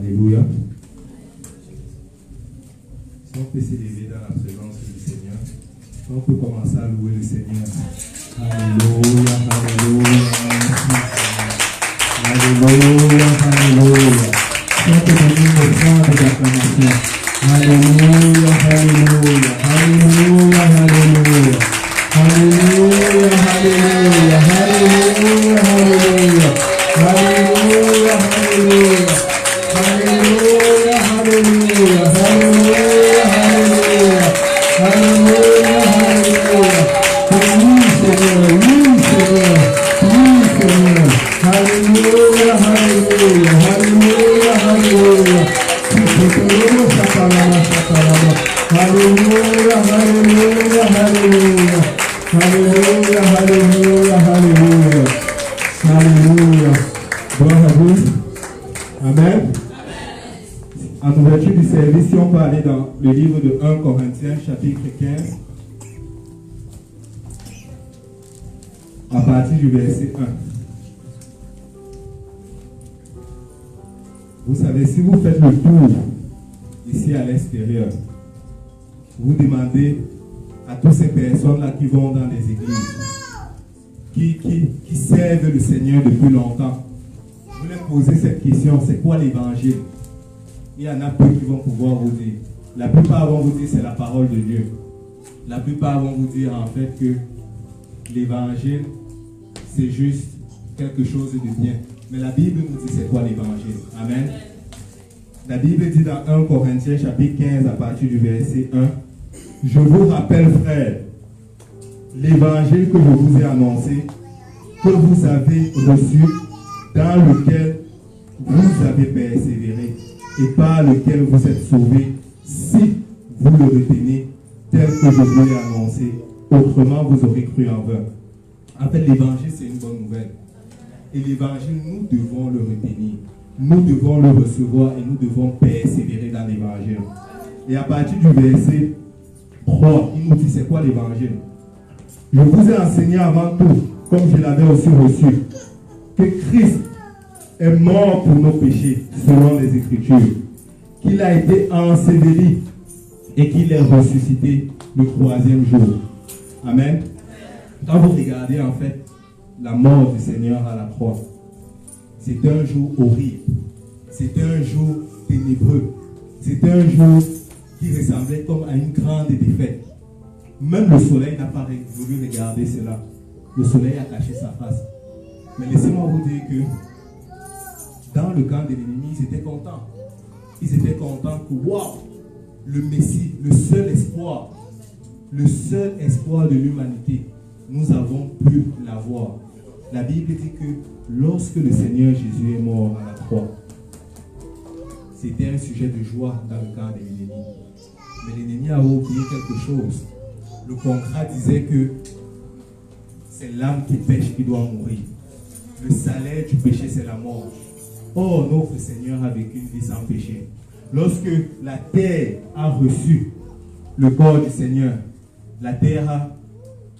Alléluia. Si on peut s'élever dans la présence du Seigneur, on peut commencer à louer le Seigneur. Alléluia, alléluia. Alléluia, alléluia. On peut donner le sang de l'acclamation. Alléluia, alléluia. Alléluia, alléluia. Alléluia, alléluia. Alléluia, alléluia. Alléluia, alléluia. Alléluia, alléluia. Alléluia, alléluia. Alléluia, alléluia. Oui, Seigneur, oui, Seigneur. Oui, Seigneur. Alléluia, alléluia. Alléluia, alléluia. Alléluia, alléluia, alléluia. Alléluia, alléluia, alléluia. Alléluia. Gloire à Dieu. Amen. En ouverture du service, si on peut aller dans le livre de 1 Corinthiens, chapitre 15, à partir du verset 1. Vous savez, si vous faites le tour ici à l'extérieur, vous demandez à toutes ces personnes-là qui vont dans les églises, qui servent le Seigneur depuis longtemps, vous leur posez cette question, c'est quoi l'évangile? Il y en a peu qui vont pouvoir vous dire. La plupart vont vous dire c'est la parole de Dieu. La plupart vont vous dire en fait que l'évangile, c'est juste quelque chose de bien. Mais la Bible nous dit c'est quoi l'évangile. Amen. La Bible dit dans 1 Corinthiens chapitre 15 à partir du verset 1, je vous rappelle frères, l'évangile que je vous ai annoncé, que vous avez reçu, dans lequel vous avez persévéré et par lequel vous êtes sauvés, si vous le retenez tel que je vous l'ai annoncé, autrement vous aurez cru en vain. En fait, l'évangile c'est une bonne nouvelle. Et l'évangile, nous devons le retenir. Nous devons le recevoir et nous devons persévérer dans l'évangile. Et à partir du verset 3, il nous dit c'est quoi l'évangile? Je vous ai enseigné avant tout, comme je l'avais aussi reçu, que Christ est mort pour nos péchés, selon les Écritures, qu'il a été enseveli et qu'il est ressuscité le 3e jour. Amen. Quand vous regardez en fait la mort du Seigneur à la croix, c'était un jour horrible, c'était un jour ténébreux, c'était un jour qui ressemblait comme à une grande défaite. Même le soleil n'a pas voulu regarder cela. Le soleil a caché sa face. Mais laissez-moi vous dire que dans le camp de l'ennemi, ils étaient contents. Ils étaient contents que, waouh, le Messie, le seul espoir de l'humanité, nous avons pu l'avoir. La Bible dit que lorsque le Seigneur Jésus est mort à la croix, c'était un sujet de joie dans le camp de l'ennemi. Mais l'ennemi a oublié quelque chose. Le contrat disait que c'est l'âme qui pêche qui doit mourir. Le salaire du péché, c'est la mort. Or, notre Seigneur a vécu une vie sans péché. Lorsque la terre a reçu le corps du Seigneur, la terre a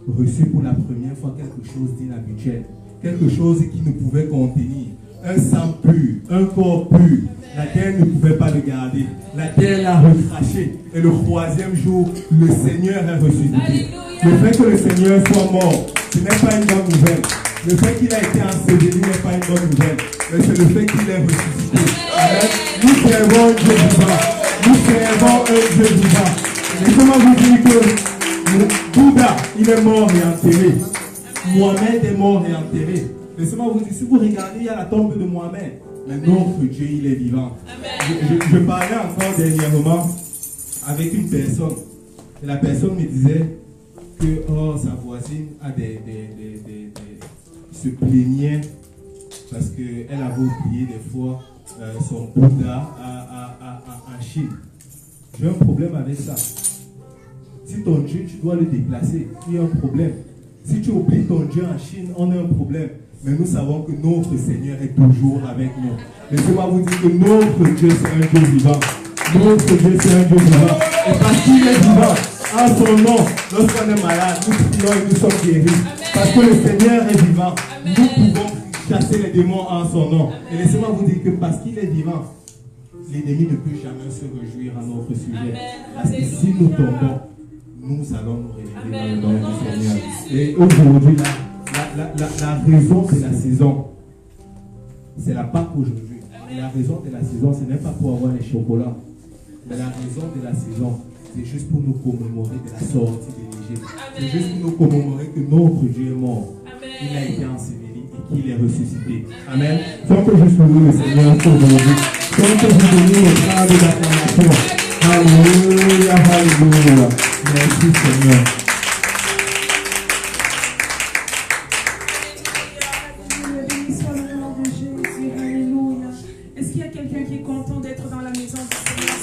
reçu pour la première fois quelque chose d'inhabituel. Quelque chose qui ne pouvait contenir. Un sang pur, un corps pur. La terre ne pouvait pas le garder. La terre l'a recraché. Et le 3e jour, le Seigneur est ressuscité. Le fait que le Seigneur soit mort, ce n'est pas une bonne nouvelle. Le fait qu'il a été enseveli n'est pas une bonne nouvelle. Mais c'est le fait qu'il est ressuscité. Amen. Nous servons un Dieu vivant. Nous servons un Dieu vivant. Laissez-moi vous dire que Bouddha, il est mort et enterré. Mohamed est mort et enterré. Laissez-moi vous dire, si vous regardez, il y a la tombe de Mohamed. Mais notre Dieu, il est vivant. Je parlais encore dernièrement avec une personne. Et la personne me disait que sa voisine a se plaignait parce qu'elle avait oublié des fois son Bouddha en Chine. J'ai un problème avec ça. Si ton Dieu, tu dois le déplacer, il y a un problème. Si tu oublies ton Dieu en Chine, on a un problème. Mais nous savons que notre Seigneur est toujours avec nous. Laissez-moi vous dire que notre Dieu, c'est un Dieu vivant. Notre Dieu, c'est un Dieu vivant. Et parce qu'il est vivant, en son nom, lorsqu'on est malade, nous prions et nous sommes guéris. Parce que le Seigneur est vivant, nous pouvons chasser les démons en son nom. Et laissez-moi vous dire que parce qu'il est vivant, l'ennemi ne peut jamais se réjouir à notre sujet. Amen. Parce que si nous tombons, nous allons nous réveiller dans le nom du Seigneur. Jésus. Et aujourd'hui, la raison de la saison, c'est la Pâque aujourd'hui. La raison de la saison, ce n'est pas pour avoir les chocolats. Mais la raison de la saison, c'est juste pour nous commémorer de la sortie de l'Égypte. C'est juste pour nous commémorer que notre Dieu est mort. Amen. Il a été enseveli et qu'il est ressuscité. Amen. Sans que je sourie le Seigneur pour aujourd'hui. Sans que je donne le temps de l'acclamation. Alléluia, alléluia. Merci Seigneur. Est-ce qu'il y a quelqu'un qui est content d'être dans la maison du Seigneur?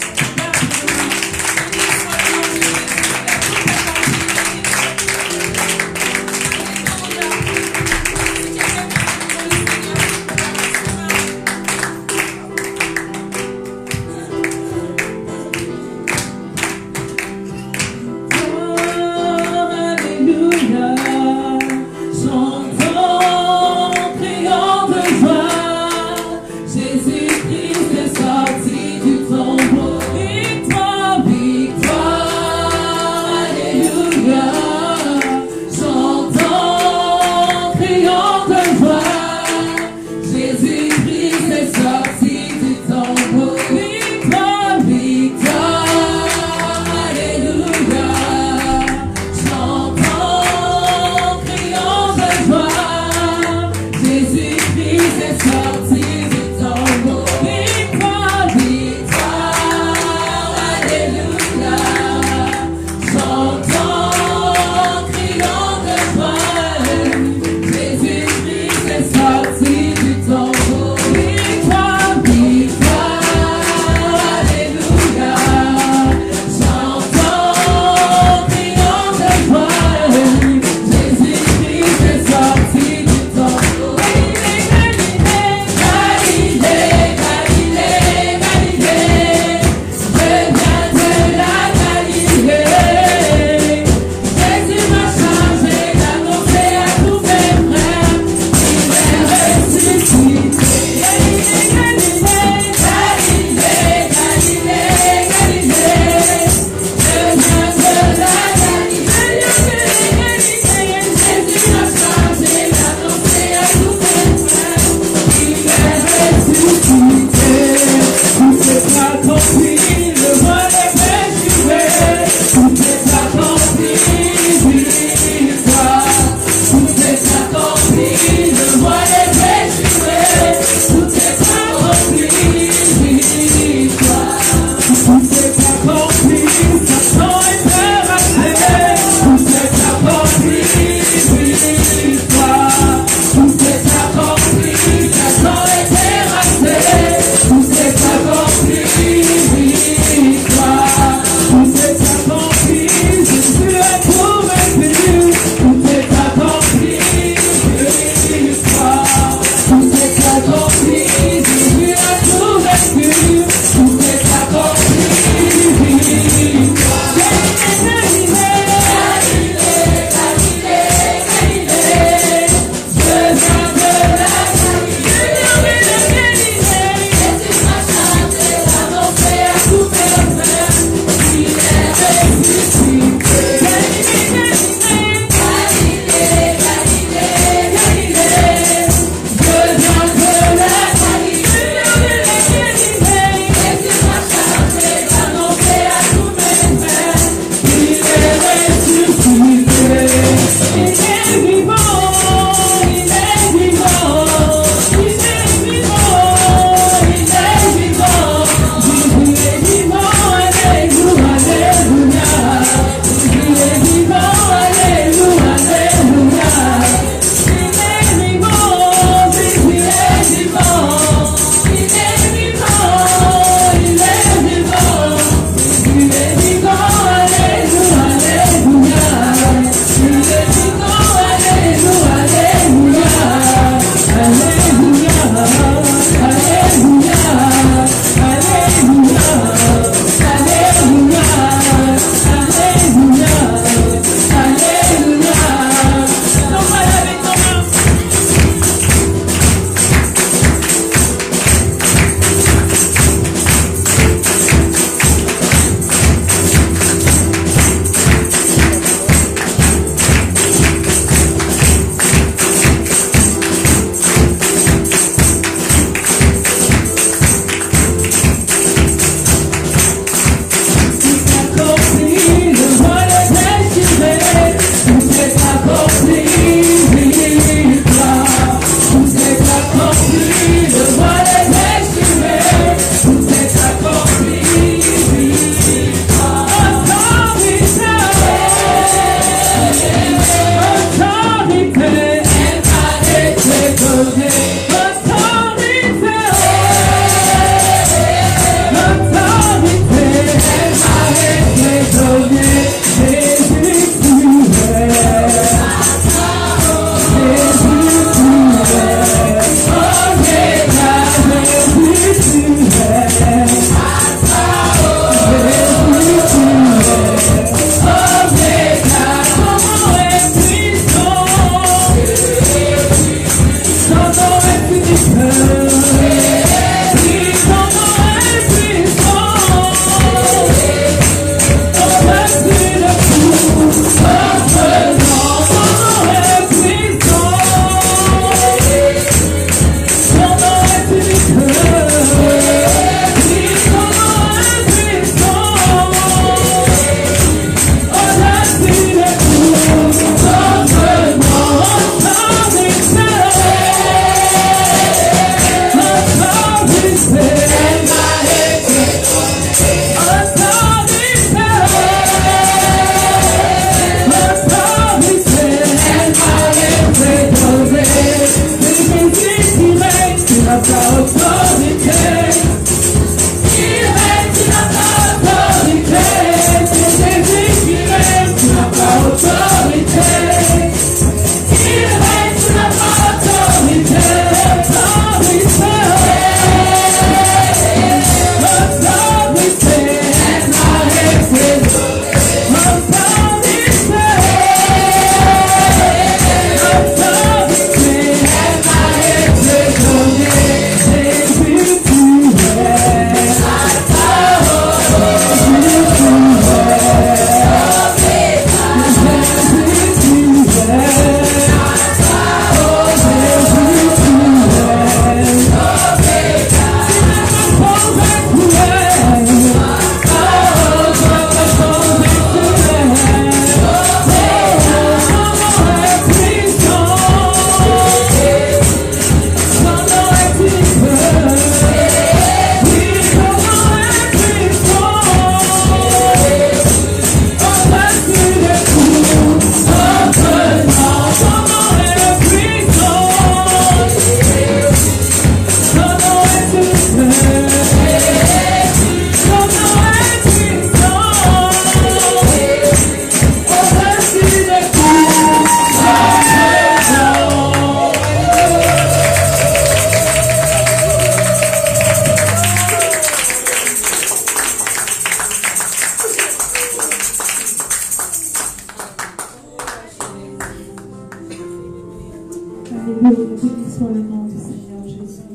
Alléluia, béni soit le nom du Seigneur Jésus.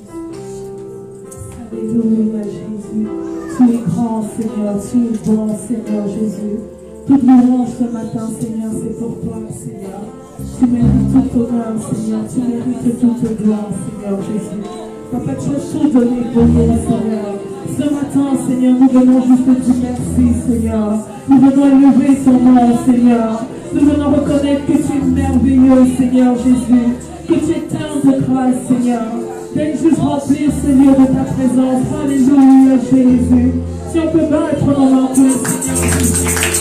Alléluia, Jésus. Tu es grand, Seigneur, tu es bon, Seigneur Jésus. Toute louange ce matin, Seigneur, c'est pour toi, Seigneur. Tu mérites tout honneur, Seigneur. Tu mérites toute gloire, Seigneur Jésus. Papa, tu as tout donné pour nous, Seigneur. Ce matin, Seigneur, nous venons juste te dire merci, Seigneur. Nous venons élever ton nom, Seigneur. Nous venons reconnaître que tu es merveilleux, Seigneur Jésus. Que tu es plein de grâce, Seigneur. Viens juste remplir, Seigneur, de ta présence. Alléluia, Jésus. Si on peut battre nos mains, Seigneur Jésus.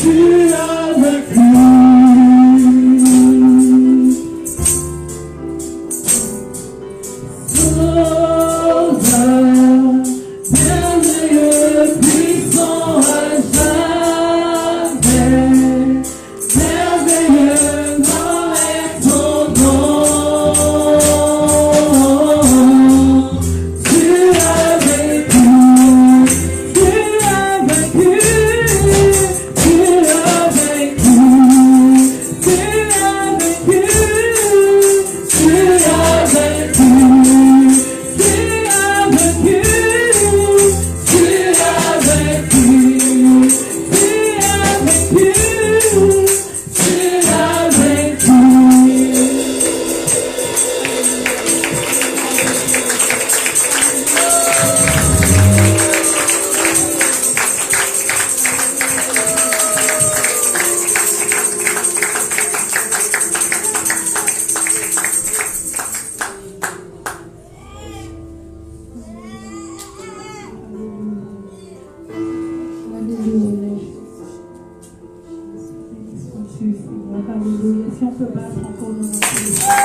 Tu as Hallelujah.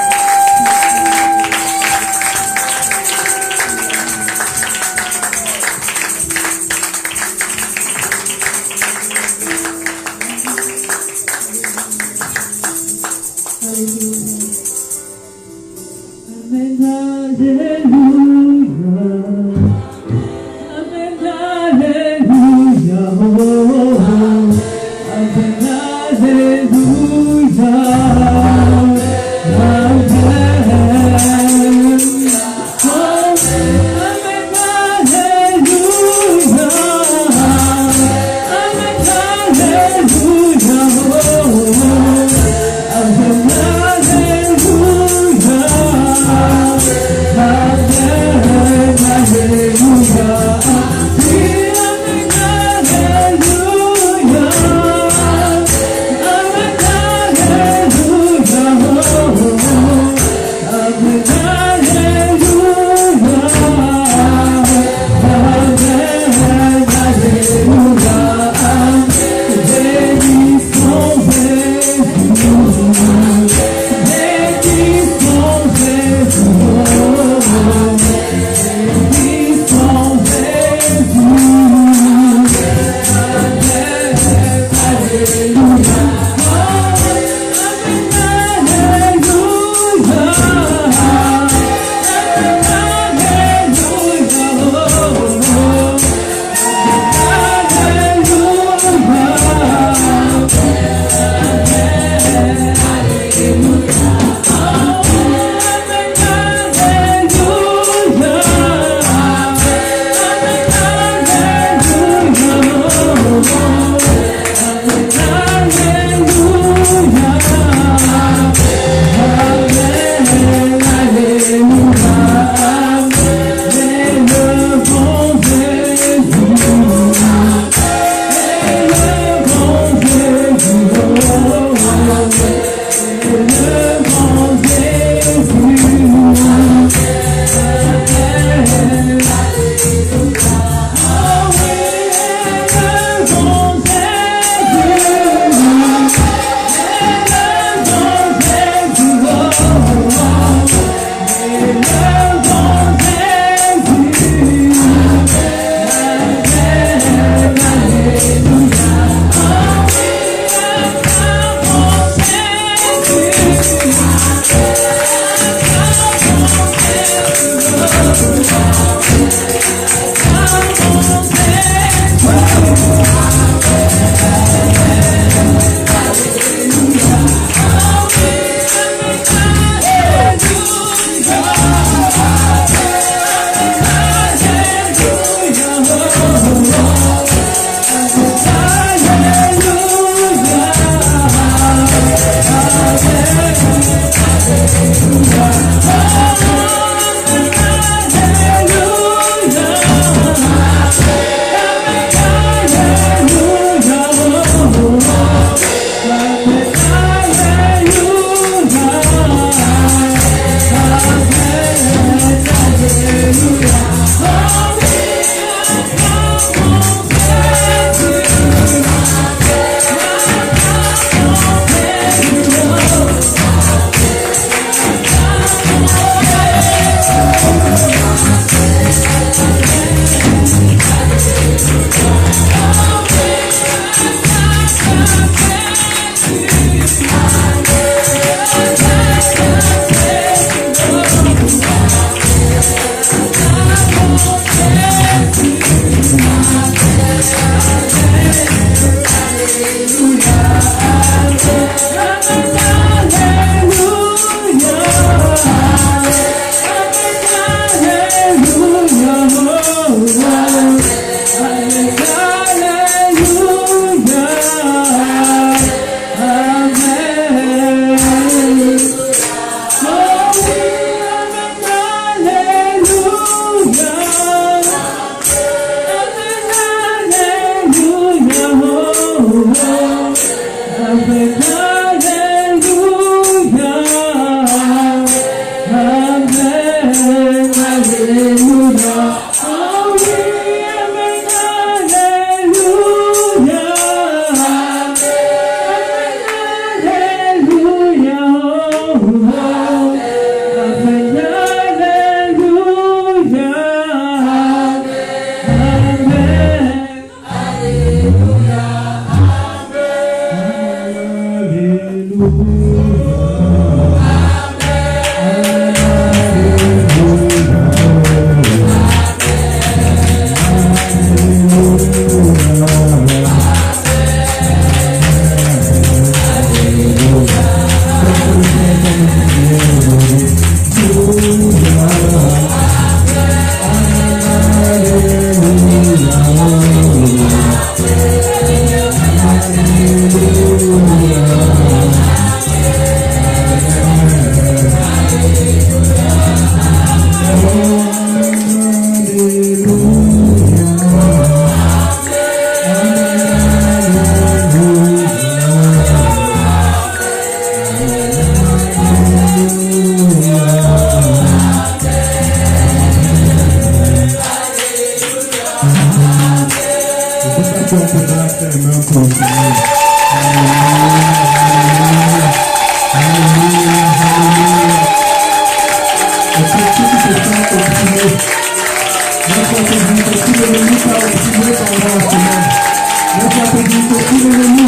dire que si l'ennemi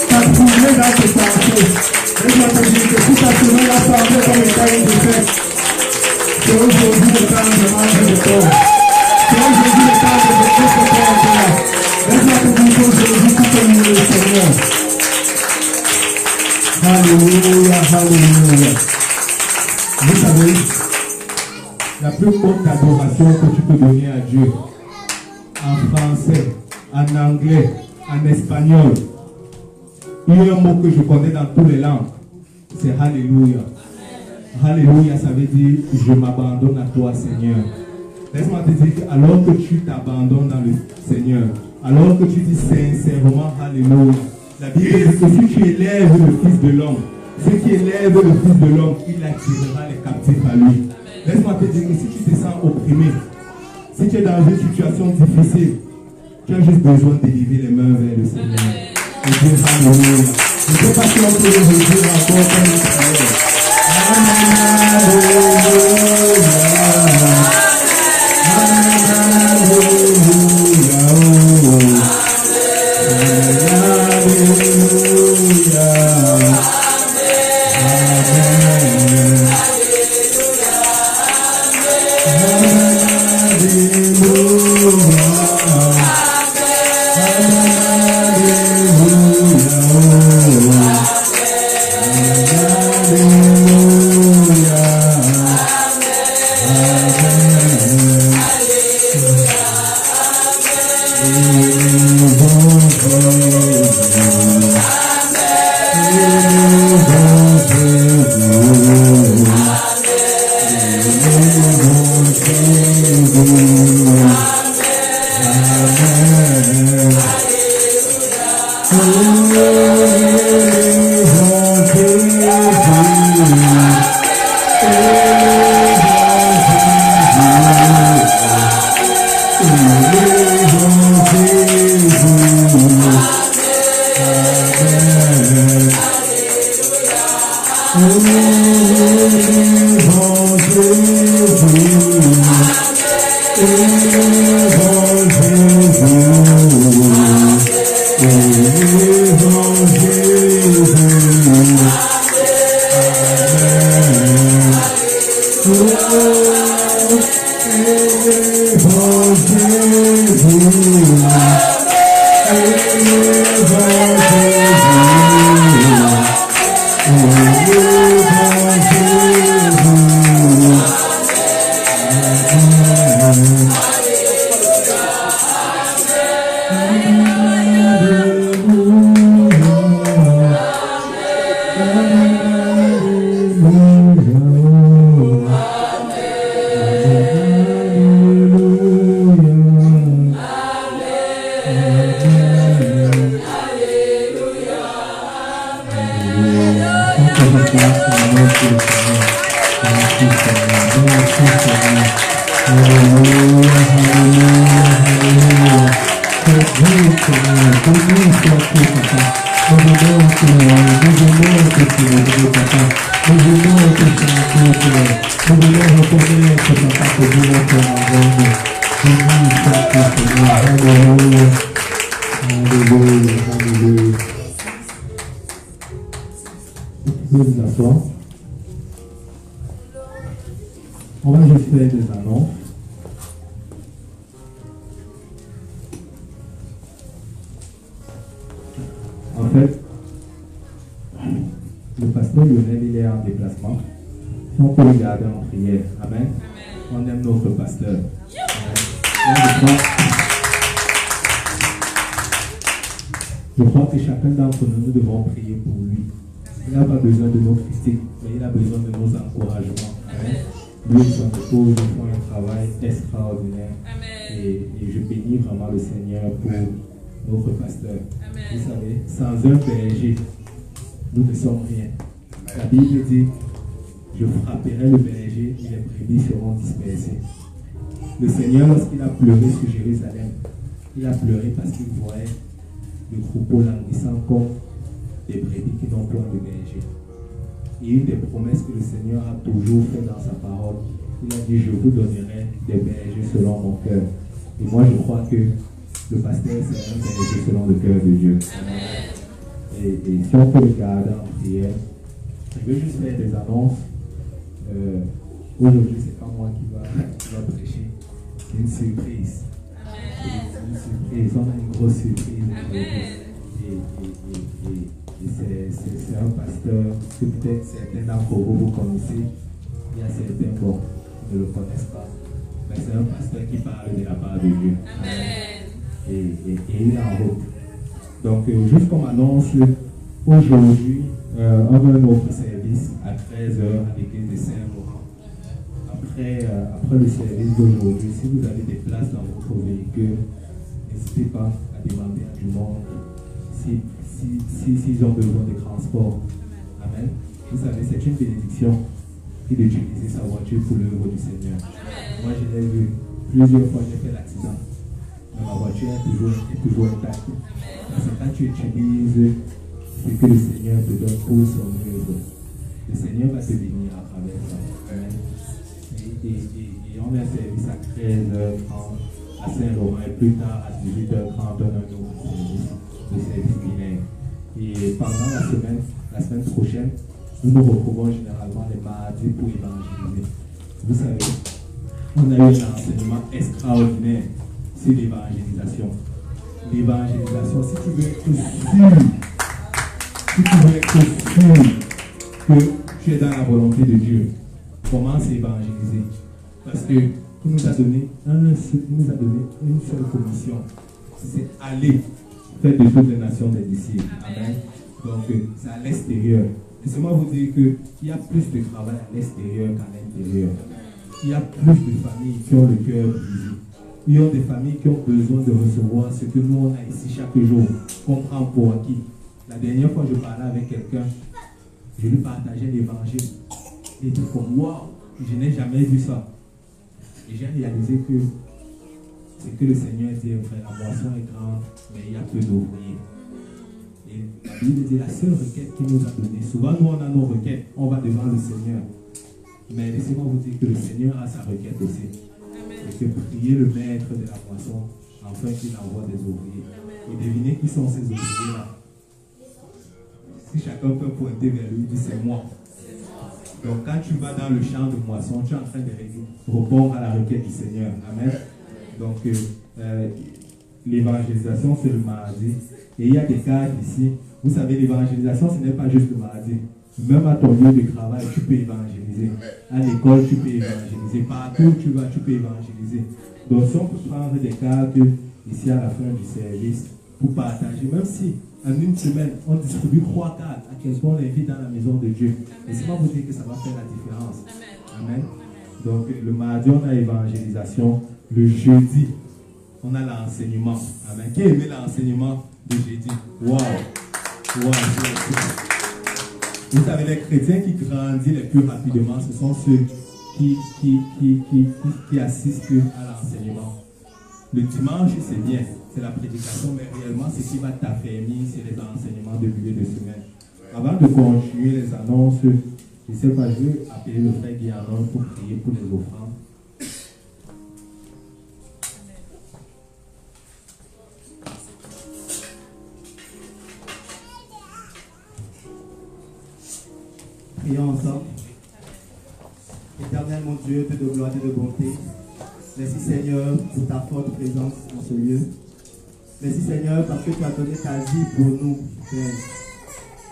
t'a troublé dans tes pensées, laisse-moi te dire que si ta semaine a semblé comme étant une défaite, c'est aujourd'hui le temps de manger de corps. C'est aujourd'hui le temps de mettre ce corps en terre. Laisse-moi te dire qu'aujourd'hui tout est mieux le Seigneur. Alléluia, alléluia. Vous savez, la plus haute adoration que tu peux donner à Dieu, en français, en anglais, en espagnol, il y a un mot que je connais dans toutes les langues, c'est Alléluia. Alléluia, ça veut dire je m'abandonne à toi, Seigneur. Laisse-moi te dire que alors que tu t'abandonnes dans le Seigneur, alors que tu dis sincèrement Alléluia, la Bible dit que si tu élèves le Fils de l'homme, ceux qui élèvent le Fils de l'homme, il attirera les captifs à lui. Laisse-moi te dire que si tu te sens opprimé, si tu es dans une situation difficile, tu as juste besoin de lever les mains vers le Seigneur. Et dire Alléluia. Je ne sais pas si on peut le redire encore comme une prière. On va juste faire des annonces. En fait, le pasteur Lionel, il est en déplacement. Si on peut le garder en prière. Amen. On aime notre pasteur. Je crois que chacun d'entre nous, nous devons prier pour lui. Il n'a pas besoin de nos critiques, mais il a besoin de nos encouragements. Amen. Lui, il font un travail extraordinaire. Et je bénis vraiment le Seigneur pour notre pasteur. Amen. Vous savez, sans un berger, nous ne sommes rien. La Bible dit, je frapperai le berger et les brebis seront dispersées. Le Seigneur, lorsqu'il a pleuré sur Jérusalem, il a pleuré parce qu'il voyait le troupeau languissant comme des brebis qui n'ont point de berger. Et une des promesses que le Seigneur a toujours fait dans sa parole, il a dit, je vous donnerai des bergers selon mon cœur. Et moi, je crois que le pasteur, c'est un service selon le cœur de Dieu. Et si on peut le garder en prière, je veux juste faire des annonces. Aujourd'hui, c'est pas moi qui va prêcher, c'est une surprise. C'est une surprise, on a une grosse surprise aujourd'hui. Et c'est un pasteur que peut-être certains d'entre vous connaissez. Il y a certains, bon, qui ne le connaissent pas. Mais c'est un pasteur qui parle de la part de Dieu. Amen. Et il est en route. Donc, juste comme annonce, aujourd'hui, on a un autre service à 13h à l'église de Saint-Laurent. Après le service d'aujourd'hui, si vous avez des places dans votre véhicule, n'hésitez pas à demander à du monde s'ils ont besoin de transport. Amen. Vous savez, c'est une bénédiction d'utiliser sa voiture pour l'œuvre du Seigneur. Moi, je l'ai vu plusieurs fois, j'ai fait l'accident. Mais ma voiture est toujours intacte. C'est quand tu utilises ce que le Seigneur te donne pour son œuvre. Le Seigneur va te bénir à travers ça. Amen. Et on a un service à 13h30 à Saint-Laurent et plus tard à 18h30 on a un autre service, le service binaire. Et pendant la semaine prochaine, nous nous retrouvons généralement les mardis pour évangéliser. Vous savez, on a eu un enseignement extraordinaire sur l'évangélisation. L'évangélisation, si tu veux être sûr que tu es dans la volonté de Dieu, commence à évangéliser. Parce qu'il nous a donné une seule commission. C'est aller faire de toutes les nations des disciples. Amen. Donc, c'est à l'extérieur. Laissez-moi vous dire qu'il y a plus de travail à l'extérieur qu'à l'intérieur. Il y a plus de familles qui ont le cœur brisé. Il y a des familles qui ont besoin de recevoir ce que nous on a ici chaque jour, qu'on prend pour acquis. La dernière fois, je parlais avec quelqu'un, je lui partageais l'évangile. Il était comme, waouh, je n'ai jamais vu ça. Et j'ai réalisé que c'est que le Seigneur dit, frère, la moisson est grande, mais il y a peu d'ouvriers. Et la Bible dit, la seule requête qu'il nous a donnée, souvent nous on a nos requêtes, on va devant le Seigneur. Mais laissez-moi vous dire que le Seigneur a sa requête aussi. Et que prier le maître de la moisson, afin qu'il envoie des ouvriers. Et devinez qui sont ces ouvriers-là. Si chacun peut pointer vers lui, il dit c'est moi. Donc quand tu vas dans le champ de moisson, tu es en train de répondre à la requête du Seigneur. Amen. Donc l'évangélisation c'est le mardi. Et il y a des cadres ici. Vous savez, l'évangélisation ce n'est pas juste le mardi. Même à ton lieu de travail, tu peux évangéliser. À l'école, tu peux évangéliser. Partout où tu vas, tu peux évangéliser. Donc si on peut prendre des cadres ici à la fin du service pour partager, même si en une semaine, on distribue 3 cartes à quelqu'un, on l'invite dans la maison de Dieu. Et c'est pas vous dire que ça va faire la différence. Amen. Donc le mardi, on a évangélisation. Le jeudi, on a l'enseignement. Amen. Qui aimait l'enseignement de jeudi? Waouh! Waouh! Vous savez, les chrétiens qui grandissent les plus rapidement, ce sont ceux qui assistent à l'enseignement. Le dimanche, c'est bien, c'est la prédication, mais réellement, ce qui va t'affermir, c'est les enseignements de milieu de semaine. Avant de continuer les annonces, je ne sais pas, je vais appeler le frère Guillaume pour prier pour les offrandes. Prions ensemble. Éternel mon Dieu, Dieu de gloire et de bonté, merci Seigneur pour ta forte présence dans ce lieu. Merci Seigneur parce que tu as donné ta vie pour nous, Père.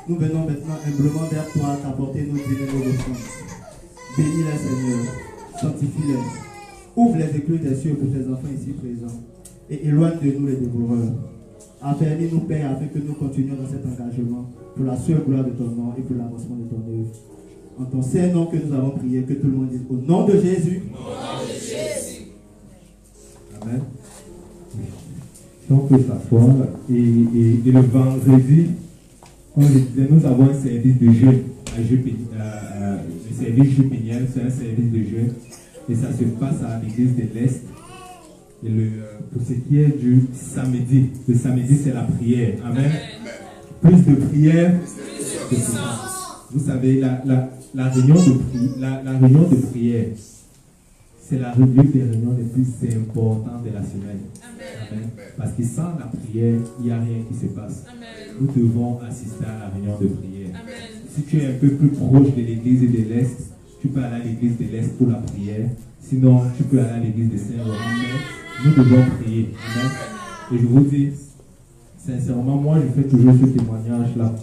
Nous venons maintenant humblement vers toi t'apporter nos dîmes et nos offrandes. Bénis-les Seigneur, sanctifie-les. Ouvre les écluses des cieux pour tes enfants ici présents et éloigne de nous les dévoreurs. Affermis-nous Père afin que nous continuions dans cet engagement pour la seule gloire de ton nom et pour l'avancement de ton œuvre. En ton saint nom que nous avons prié, que tout le monde dise au nom de Jésus. Au nom de Jésus. Amen. Si on peut s'asseoir. Et le vendredi, comme je disais, nous avons un service de jeûne. Le service jupéniel, c'est un service de jeûne. Et ça se passe à l'église de l'Est. Et pour ce qui est du samedi, le samedi c'est la prière. Amen. Plus de prière, plus de puissance. Vous savez, la réunion de prière, c'est la rubrique des réunions les plus importantes de la semaine. Amen. Parce que sans la prière, il n'y a rien qui se passe. Amen. Nous devons assister à la réunion de prière. Amen. Si tu es un peu plus proche de l'église de l'Est, tu peux aller à l'église de l'Est pour la prière. Sinon, tu peux aller à l'église de Saint-Laurent. Mais nous devons prier. Amen. Et je vous dis, sincèrement, moi, je fais toujours ce témoignage-là.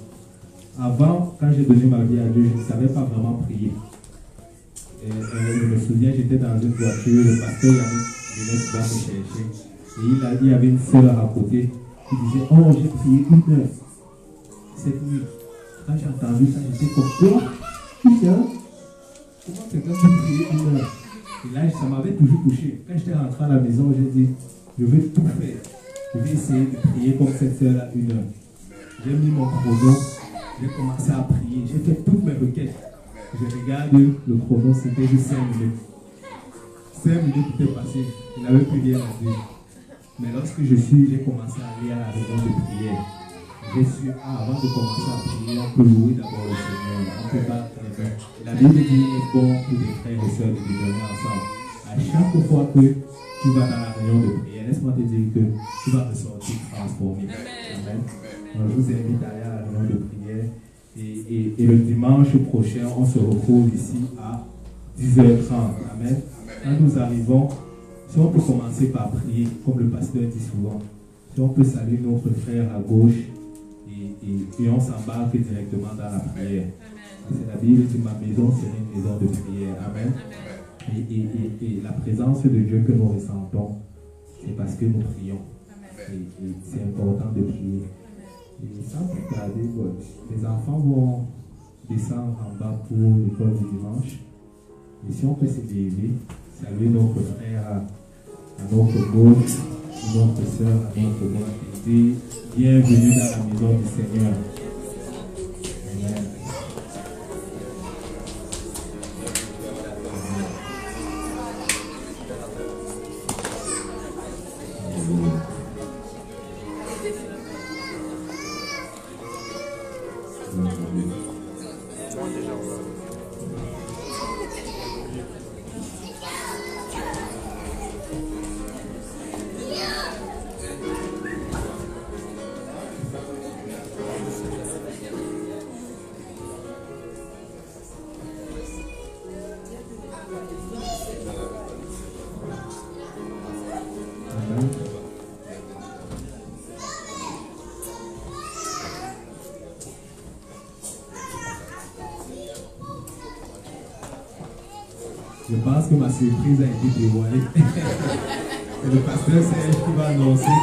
Avant, quand j'ai donné ma vie à Dieu, je ne savais pas vraiment prier. Et, je me souviens, j'étais dans une voiture, le pasteur Yannick va me chercher. Et il y avait une sœur à côté qui disait, oh, j'ai prié 1 heure cette nuit. Quand j'ai entendu ça, j'étais comme, quoi 1 heure? Comment quelqu'un peut prier 1 heure? Et là, ça m'avait toujours touché. Quand j'étais rentré à la maison, j'ai dit, je vais tout faire. Je vais essayer de prier comme cette sœur à 1 heure. J'ai mis mon chrono, j'ai commencé à prier, j'ai fait toutes mes requêtes. Je regarde le chrono, c'était juste 5 minutes. 5 minutes étaient passées, je n'avais plus rien à dire. Mais lorsque j'ai commencé à aller à la réunion de prière, j'ai su, avant de commencer à prier, on peut louer d'abord le Seigneur. On peut battre les mains. La Bible dit qu'il est bon pour des frères et sœurs de demeurer ensemble. À chaque fois que tu vas dans la réunion de prière, laisse-moi te dire que tu vas ressortir transformé. Amen. Donc, je vous invite à aller à la réunion de prière. Et le dimanche prochain, on se retrouve ici à 10h30. Amen. Quand nous arrivons, si on peut commencer par prier, comme le pasteur dit souvent, si on peut saluer notre frère à gauche et on s'embarque directement dans la prière. C'est la Bible dit, ma maison serait une maison de prière. Amen. Et la présence de Dieu que nous ressentons, c'est parce que nous prions. Et c'est important de prier. Et sans plus tarder, les enfants vont descendre en bas pour l'école du dimanche. Et si on peut se lever, saluer notre frère à notre gauche, notre soeur à notre droite, et dire bienvenue dans la maison du Seigneur. Amen. Je pense que ma surprise a été dévoilée. C'est le pasteur Serge qui va annoncer.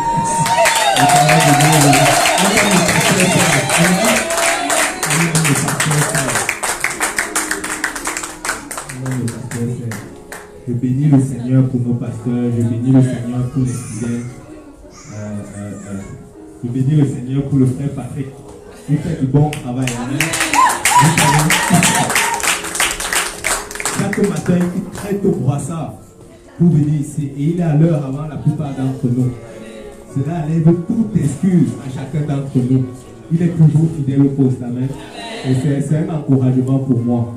Je bénis le Seigneur pour nos pasteurs, je bénis le Seigneur pour les fidèles. Je bénis le Seigneur pour le frère Patrick. Il fait du bon travail. Chaque matin, il quitte très tôt Brassard pour venir ici. Et il est à l'heure avant la plupart d'entre nous. Cela enlève toute excuse à chacun d'entre nous. Il est toujours fidèle au poste. Amen. Et c'est un encouragement pour moi.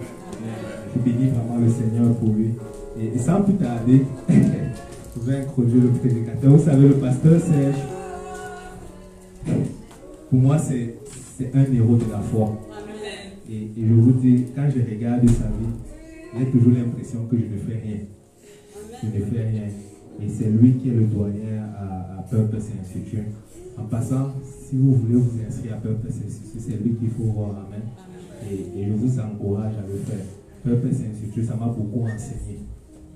Je bénis vraiment le Seigneur pour lui. Et sans plus tarder, je vais introduire le prédicateur. Vous savez, le pasteur Serge, pour moi, c'est un héros de la foi. Et je vous dis, quand je regarde sa vie, j'ai toujours l'impression que je ne fais rien. Je ne fais rien. Et c'est lui qui est le doyen à Purpose Institute. En passant, si vous voulez vous inscrire à Purpose Institute, c'est lui qu'il faut voir. Amen. Et je vous encourage à le faire. Purpose Institute, ça m'a beaucoup enseigné.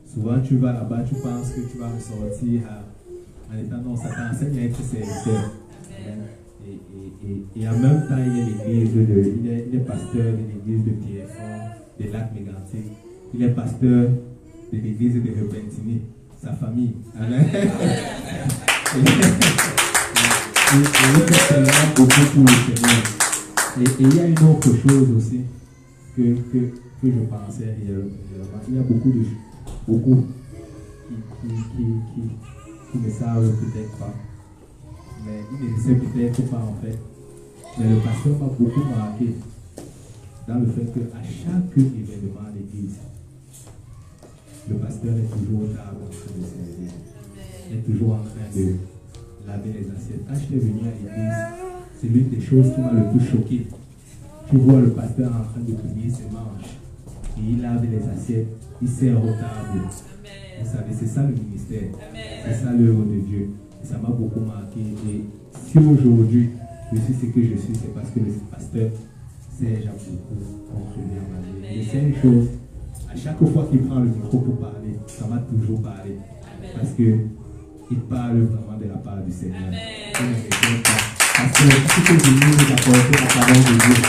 Souvent, tu vas là-bas, tu penses que tu vas ressortir en étant non, ça t'enseigne à être serviteur. Et en même temps, il est pasteur de l'église de Pierrefonds, de Lac-Mégantic. Il est pasteur de l'église de Repentigny, sa famille. Amen. Et il fait tellement beaucoup pour le Seigneur. Et il y a une autre chose aussi que je pensais réellement. Il y a beaucoup qui ne savent peut-être pas. Mais ils ne le savent peut-être pas en fait. Mais le pasteur m'a beaucoup marqué dans le fait qu'à chaque événement à l'église, le pasteur est toujours au table en train de servir. Il est toujours en train de laver les assiettes. Quand j'étais venu à l'église, c'est l'une des choses qui m'a le plus choqué. Tu vois le pasteur en train de plier ses manches. Et il lave les assiettes, il sert aux tables. Vous savez, c'est ça le ministère. C'est ça l'œuvre de Dieu. Et ça m'a beaucoup marqué. Et si aujourd'hui, je suis ce que je suis, c'est parce que le pasteur sert beaucoup contribué à ma vie. Et c'est une chose, à chaque fois qu'il prend le micro pour parler, ça m'a toujours parlé. Parce qu'il parle vraiment de la part du Seigneur. Parce que ce que je veux nous apporter la parole de Dieu.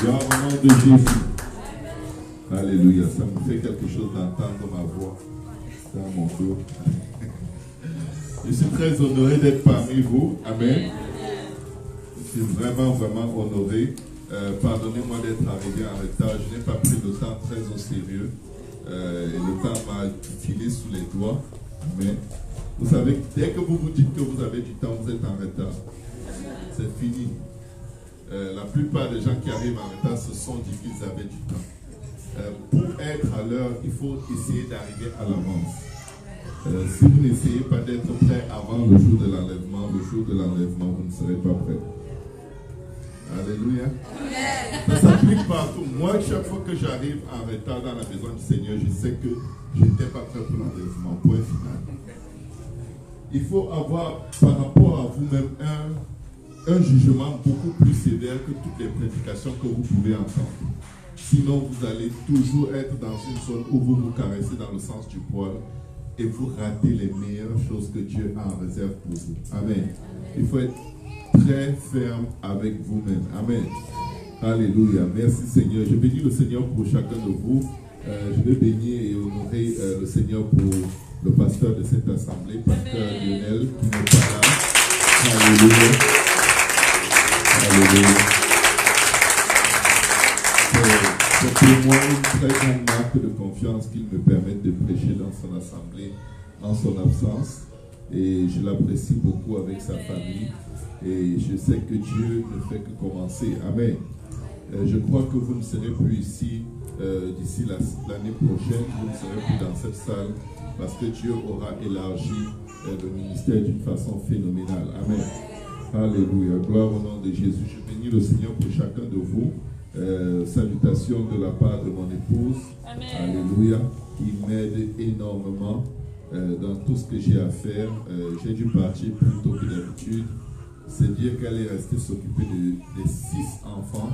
Gloire au nom de Jésus. Alléluia. Ça me fait quelque chose d'entendre ma voix dans mon dos. Je suis très honoré d'être parmi vous. Amen. Je suis vraiment honoré. Pardonnez-moi d'être arrivé en retard. Je n'ai pas pris le temps très au sérieux. Et le temps m'a filé sous les doigts. Amen. Vous savez, dès que vous vous dites que vous avez du temps, vous êtes en retard. C'est fini. La plupart des gens qui arrivent en retard se sont dit qu'ils avaient du temps. Pour être à l'heure, il faut essayer d'arriver à l'avance. Si vous n'essayez pas d'être prêt avant le jour de l'enlèvement, vous ne serez pas prêt. Alléluia. Ça s'applique partout. Moi, chaque fois que j'arrive en retard dans la maison du Seigneur, je sais que je n'étais pas prêt pour l'enlèvement. Point final. Il faut avoir par rapport à vous-même un jugement beaucoup plus sévère que toutes les prédications que vous pouvez entendre. Sinon, vous allez toujours être dans une zone où vous vous caressez dans le sens du poil et vous ratez les meilleures choses que Dieu a en réserve pour vous. Amen. Il faut être très ferme avec vous-même. Amen. Alléluia. Merci Seigneur. Je bénis le Seigneur pour chacun de vous. Je vais bénir et honorer le Seigneur pour le pasteur de cette assemblée, pasteur Lionel, qui n'est pas là. Alléluia. Alléluia. C'est pour moi une très grande marque de confiance qu'il me permette de prêcher dans son assemblée en son absence. Et je l'apprécie beaucoup avec sa famille. Et je sais que Dieu ne fait que commencer. Amen. Je crois que vous ne serez plus ici d'ici l'année prochaine. Vous ne serez plus dans cette salle parce que Dieu aura élargi le ministère d'une façon phénoménale. Amen. Alléluia. Gloire au nom de Jésus. Je bénis le Seigneur pour chacun de vous. Salutations de la part de mon épouse. Amen. Alléluia. Qui m'aide énormément dans tout ce que j'ai à faire. J'ai dû partir plus tôt que d'habitude. C'est dire qu'elle est restée s'occuper des 6 enfants.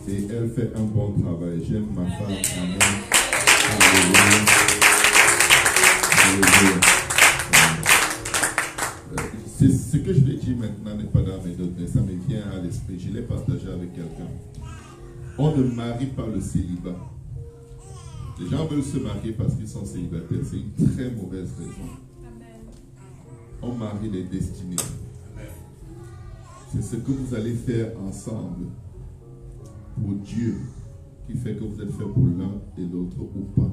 Et elle fait un bon travail. J'aime ma femme. Amen. Alléluia. Alléluia. Ce que je vais dire maintenant n'est pas dans mes notes, mais ça me vient à l'esprit. Je l'ai partagé avec quelqu'un. On ne marie pas le célibat. Les gens veulent se marier parce qu'ils sont célibataires. C'est une très mauvaise raison. On marie les destinées. C'est ce que vous allez faire ensemble pour Dieu qui fait que vous êtes fait pour l'un et l'autre ou pas.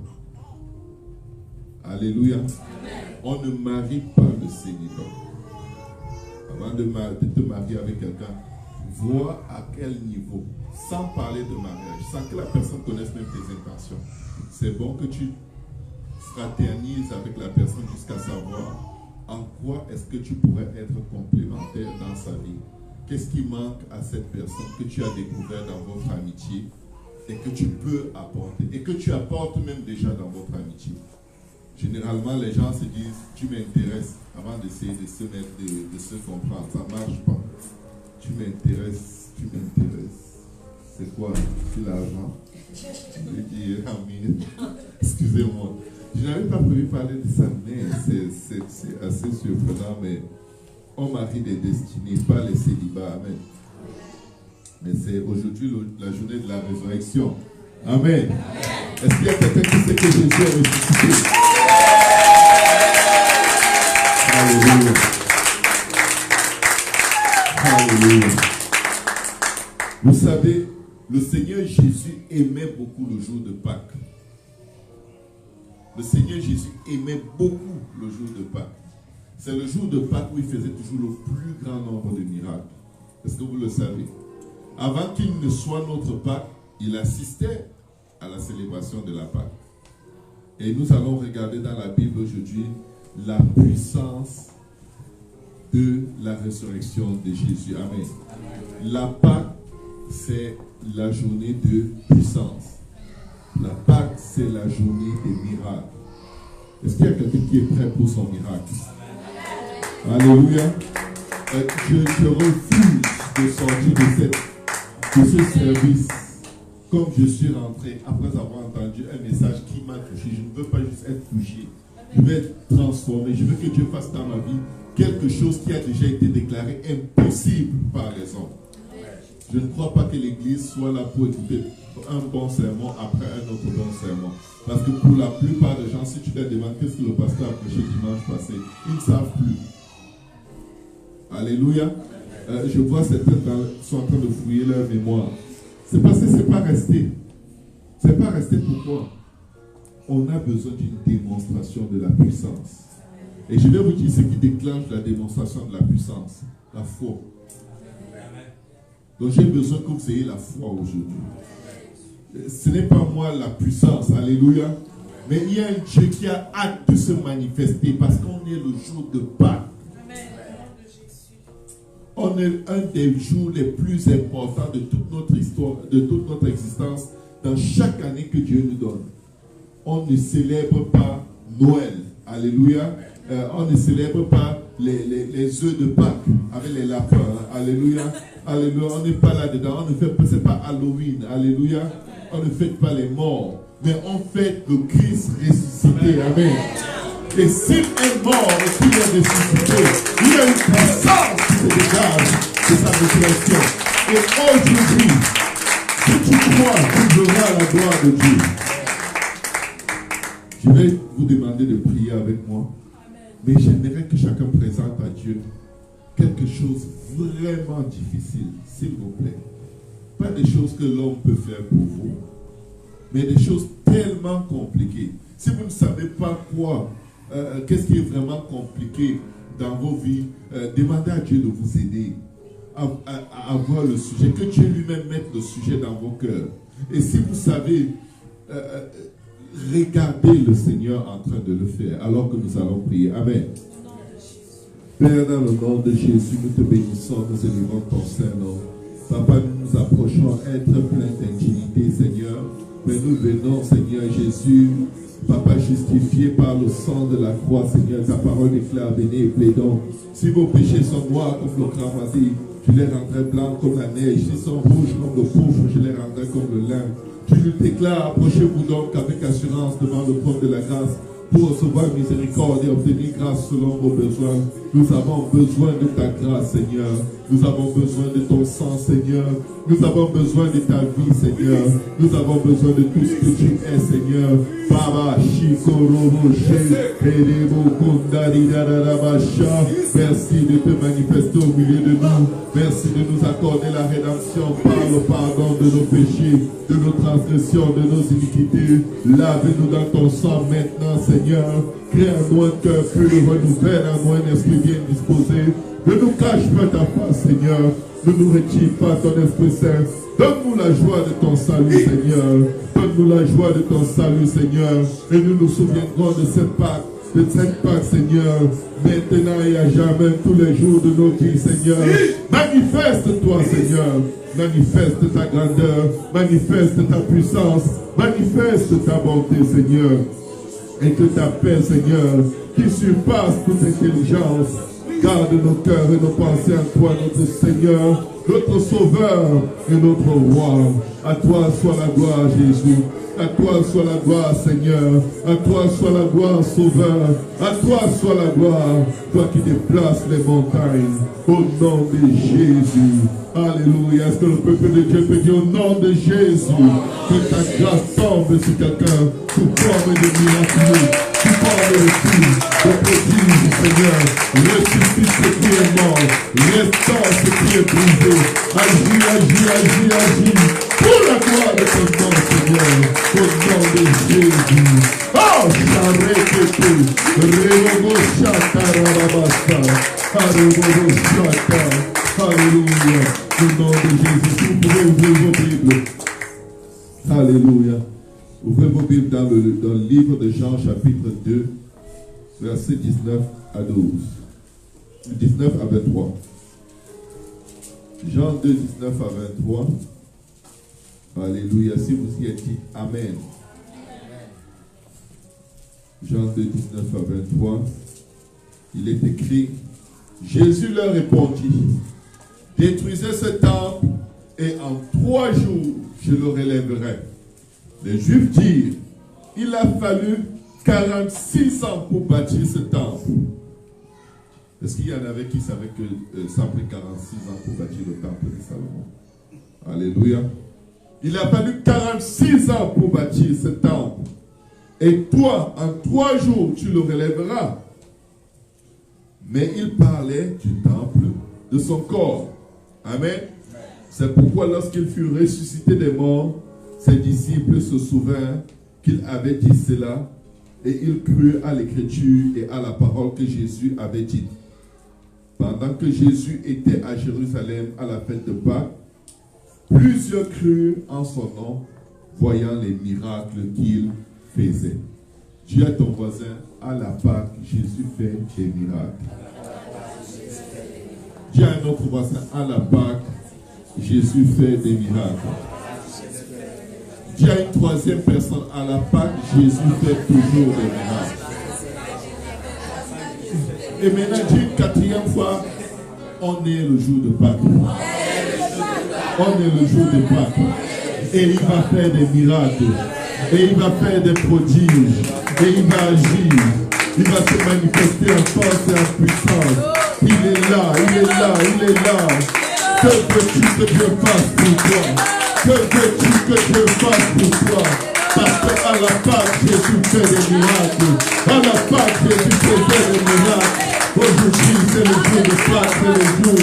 Alléluia. Amen. On ne marie pas le célibat. Avant de te marier avec quelqu'un, vois à quel niveau, sans parler de mariage, sans que la personne connaisse même tes intentions. C'est bon que tu fraternises avec la personne jusqu'à savoir en quoi est-ce que tu pourrais être complémentaire dans sa vie. Qu'est-ce qui manque à cette personne que tu as découvert dans votre amitié et que tu peux apporter et que tu apportes même déjà dans votre amitié. Généralement, les gens se disent « tu m'intéresses » avant d'essayer de se mettre, de se comprendre. Ça ne marche pas. Tu m'intéresses. C'est quoi? C'est l'argent. Je vais dire « Amin ». Excusez-moi. Je n'avais pas prévu parler de ça, mais c'est assez surprenant, mais on marie des destinées, pas les célibats. Amen. Mais c'est aujourd'hui la journée de la résurrection. Amen. Est-ce qu'il y a quelqu'un qui sait que Jésus est ressuscité? Alléluia. Alléluia. Vous savez, le Seigneur Jésus aimait beaucoup le jour de Pâques. Le Seigneur Jésus aimait beaucoup le jour de Pâques. C'est le jour de Pâques où il faisait toujours le plus grand nombre de miracles. Est-ce que vous le savez? Avant qu'il ne soit notre Pâques, il assistait à la célébration de la Pâques. Et nous allons regarder dans la Bible aujourd'hui la puissance de la résurrection de Jésus. Amen. La Pâques, c'est la journée de puissance. La Pâques, c'est la journée des miracles. Est-ce qu'il y a quelqu'un qui est prêt pour son miracle? Alléluia. Je refuse de sortir de ce service comme je suis rentré après avoir entendu un message qui m'a touché. Je ne veux pas juste être touché. Je veux être transformé. Je veux que Dieu fasse dans ma vie quelque chose qui a déjà été déclaré impossible par les hommes. Je ne crois pas que l'Église soit là pour écouter un bon sermon après un autre bon sermon. Parce que pour la plupart des gens, si tu leur demandes qu'est-ce que le pasteur a prêché dimanche passé, ils ne savent plus. Alléluia. Je vois certains sont en train de fouiller leur mémoire. C'est parce que ce n'est pas resté. Ce n'est pas resté pourquoi? On a besoin d'une démonstration de la puissance. Et je vais vous dire ce qui déclenche la démonstration de la puissance. La foi. Donc j'ai besoin que vous ayez la foi aujourd'hui. Ce n'est pas moi la puissance, alléluia. Mais il y a un Dieu qui a hâte de se manifester parce qu'on est le jour de Pâques. On est un des jours les plus importants de toute notre histoire, de toute notre existence, dans chaque année que Dieu nous donne. On ne célèbre pas Noël, alléluia. On ne célèbre pas les œufs de Pâques avec les lapins, alléluia. Alléluia, on n'est pas là-dedans, on ne fait pas, c'est pas Halloween, alléluia. On ne fête pas les morts, mais on fête le Christ ressuscité, amen. Et s'il est mort et s'il est ressuscité, il y a une puissance qui se dégage de sa résurrection. Et aujourd'hui, si tu crois, tu verras la gloire de Dieu. Je vais vous demander de prier avec moi, mais j'aimerais que chacun présente à Dieu quelque chose vraiment difficile, s'il vous plaît. Pas des choses que l'homme peut faire pour vous, mais des choses tellement compliquées. Si vous ne savez pas quoi, qu'est-ce qui est vraiment compliqué dans vos vies, demandez à Dieu de vous aider à avoir le sujet, que Dieu lui-même mette le sujet dans vos cœurs. Et si vous savez, regardez le Seigneur en train de le faire, alors que nous allons prier. Amen. Père, dans le nom de Jésus, nous te bénissons, nous élévons ton Saint-Nom. Papa, nous nous approchons être pleins d'intimité, Seigneur. Mais nous venons, Seigneur Jésus, Papa, justifié par le sang de la croix, Seigneur. Ta parole est claire, venez et plaidons. Si vos péchés sont noirs comme le cramoisi, je les rendrai blancs comme la neige. S'ils sont rouges comme le pourpre, je les rendrai comme le lin. Je lui déclare, approchez-vous donc avec assurance devant le trône de la grâce, pour recevoir miséricorde et obtenir grâce selon vos besoins. Nous avons besoin de ta grâce, Seigneur. Nous avons besoin de ton sang, Seigneur. Nous avons besoin de ta vie, Seigneur. Nous avons besoin de tout ce que tu es, Seigneur. Baba, merci de te manifester au milieu de nous. Merci de nous accorder la rédemption par le pardon de nos péchés, de nos transgressions, de nos iniquités. Lave-nous dans ton sang maintenant, Seigneur. Crée en nous un cœur pur, renouvelle en nous un esprit bien disposé. Ne nous cache pas ta face, Seigneur. Ne nous retire pas ton Esprit Saint. Donne-nous la joie de ton salut, Seigneur. Donne-nous la joie de ton salut, Seigneur. Et nous nous souviendrons de cette Pâques, Seigneur. Maintenant et à jamais, tous les jours de nos vies, Seigneur. Manifeste-toi, Seigneur. Manifeste ta grandeur. Manifeste ta puissance. Manifeste ta bonté, Seigneur. Et que ta paix, Seigneur, qui surpasse toute intelligence, garde nos cœurs et nos pensées en toi, notre Seigneur, notre Sauveur et notre Roi. À toi soit la gloire, Jésus. À toi soit la gloire, Seigneur. À toi soit la gloire, Sauveur. À toi soit la gloire, toi qui déplaces les montagnes. Au nom de Jésus. Alléluia. Est-ce que le peuple de Dieu peut dire au nom de Jésus que ta grâce tombe sur quelqu'un sous forme de miracle? Tu parles de signes, de prodiges, Seigneur. Ressuscite ce qui est mort. Restaure ce qui est brisé. Agis, agis, agis, agis. Pour la gloire de ton nom, Seigneur. Au nom de Jésus. Oh, Charekete. Remogo Chatarabasta. Aremogo Chata. Alléluia. Au nom de Jésus. Si vous pouvez ouvrir vos Bibles. Alléluia. Ouvrez vos Bibles dans le livre de Jean, chapitre 2, versets 19 à 12. 19 à 23. Jean 2, 19 à 23. Alléluia. Si vous y êtes dit Amen. Jean 2, 19 à 23. Il est écrit, Jésus leur répondit, détruisez ce temple et en 3 jours je le relèverai. Les Juifs dirent, il a fallu 46 ans pour bâtir ce temple. Est-ce qu'il y en avait qui savaient que ça a pris 46 ans pour bâtir le temple de Salomon? Alléluia. Il a fallu 46 ans pour bâtir ce temple. Et toi, en 3 jours, tu le relèveras. Mais il parlait du temple de son corps. Amen. C'est pourquoi lorsqu'il fut ressuscité des morts, ses disciples se souvinrent qu'il avait dit cela et ils crurent à l'écriture et à la parole que Jésus avait dite. Pendant que Jésus était à Jérusalem à la fête de Pâques, plusieurs crurent en son nom, voyant les miracles qu'il faisait. Dis à ton voisin, à la Pâques, Jésus fait des miracles. Dis à un autre voisin, à la Pâques, Jésus fait des miracles. Dis à une 3e personne, à la Pâques, Jésus fait toujours des miracles. Et maintenant, dis une 4e fois, on est le jour de Pâques. On est le jour de Pâques. Et il va faire des miracles. Et il va faire des prodiges. Et il va agir. Il va se manifester en force et en puissance. Il est là, il est là, il est là. Que veux-tu que Dieu fasse pour toi? Que veux-tu que Dieu fasse pour toi? Parce qu'à la Pâques, Jésus fait des miracles. À la Pâques, Jésus faisait des miracles. Aujourd'hui, c'est le jour de Pâques, c'est le jour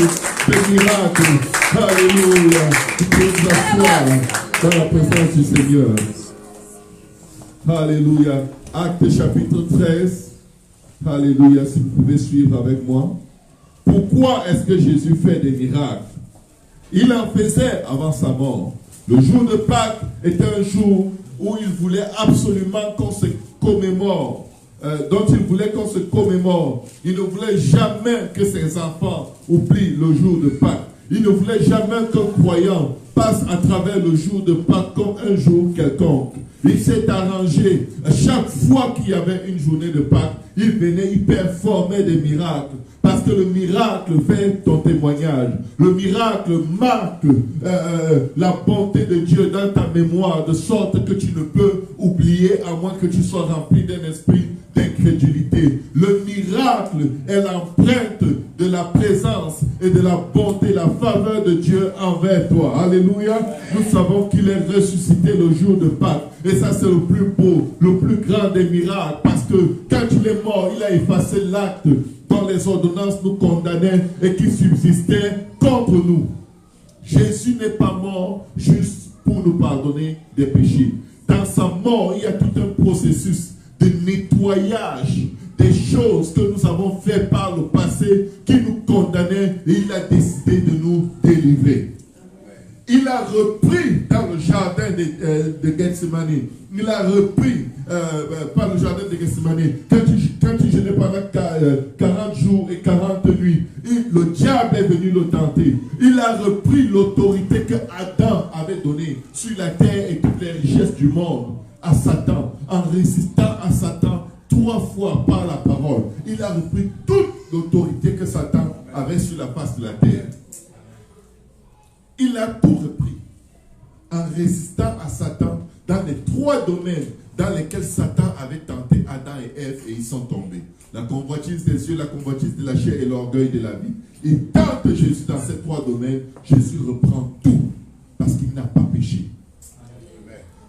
des miracles. Alléluia. Tu peux t'asseoir dans la présence du Seigneur. Alléluia. Acte chapitre 13. Alléluia. Si vous pouvez suivre avec moi. Pourquoi est-ce que Jésus fait des miracles? Il en faisait avant sa mort. Le jour de Pâques était un jour où il voulait absolument qu'on se commémore, dont il voulait qu'on se commémore. Il ne voulait jamais que ses enfants oublient le jour de Pâques. Il ne voulait jamais qu'un croyant passe à travers le jour de Pâques comme un jour quelconque. Il s'est arrangé. Chaque fois qu'il y avait une journée de Pâques, il venait, il performait des miracles. Parce que le miracle fait ton témoignage. Le miracle marque la bonté de Dieu dans ta mémoire, de sorte que tu ne peux oublier à moins que tu sois rempli d'un esprit d'incrédulité. Le miracle est l'empreinte de la présence et de la bonté, la faveur de Dieu envers toi. Alléluia. Nous savons qu'il est ressuscité le jour de Pâques. Et ça, c'est le plus beau, le plus grand des miracles. Parce que quand il est mort, il a effacé l'acte dont les ordonnances nous condamnaient et qui subsistait contre nous. Jésus n'est pas mort juste pour nous pardonner des péchés. Dans sa mort, il y a tout un processus de nettoyage des choses que nous avons fait par le passé qui nous condamnaient et il a décidé de nous délivrer. Il a repris dans le jardin de Gethsemane. Il a repris par le jardin de Gethsemane. Quand il jeûnait pendant 40 jours et 40 nuits, le diable est venu le tenter. Il a repris l'autorité que Adam avait donnée sur la terre et toutes les richesses du monde à Satan, en résistant à Satan 3 fois par la parole. Il a repris toute l'autorité que Satan avait sur la face de la terre. Il a tout repris en résistant à Satan dans les 3 domaines dans lesquels Satan avait tenté Adam et Ève et ils sont tombés. La convoitise des yeux, la convoitise de la chair et l'orgueil de la vie. Il tente Jésus dans ces 3 domaines. Jésus reprend tout parce qu'il n'a pas péché.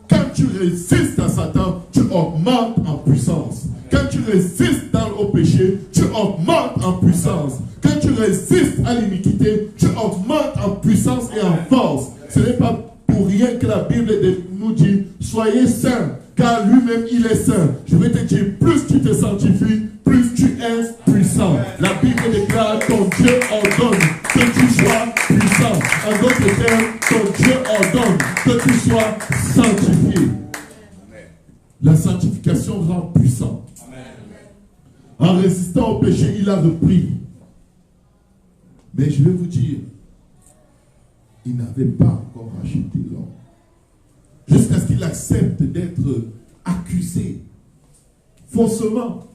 Quand tu résistes à Satan, tu augmentes en puissance. quand tu résistes au péché, tu augmentes en puissance. Quand tu résistes à l'iniquité, tu augmentes en puissance et en force. Ce n'est pas pour rien que la Bible nous dit, soyez saints, car lui-même il est saint. Je vais te dire, plus tu te sanctifies, plus tu es puissant. La Bible déclare, ton Dieu ordonne que tu sois puissant. En d'autres termes, ton Dieu ordonne que tu sois sanctifié. La sanctification rend puissant. En résistant au péché, il a repris. Mais je vais vous dire, il n'avait pas encore racheté l'homme. Jusqu'à ce qu'il accepte d'être accusé faussement.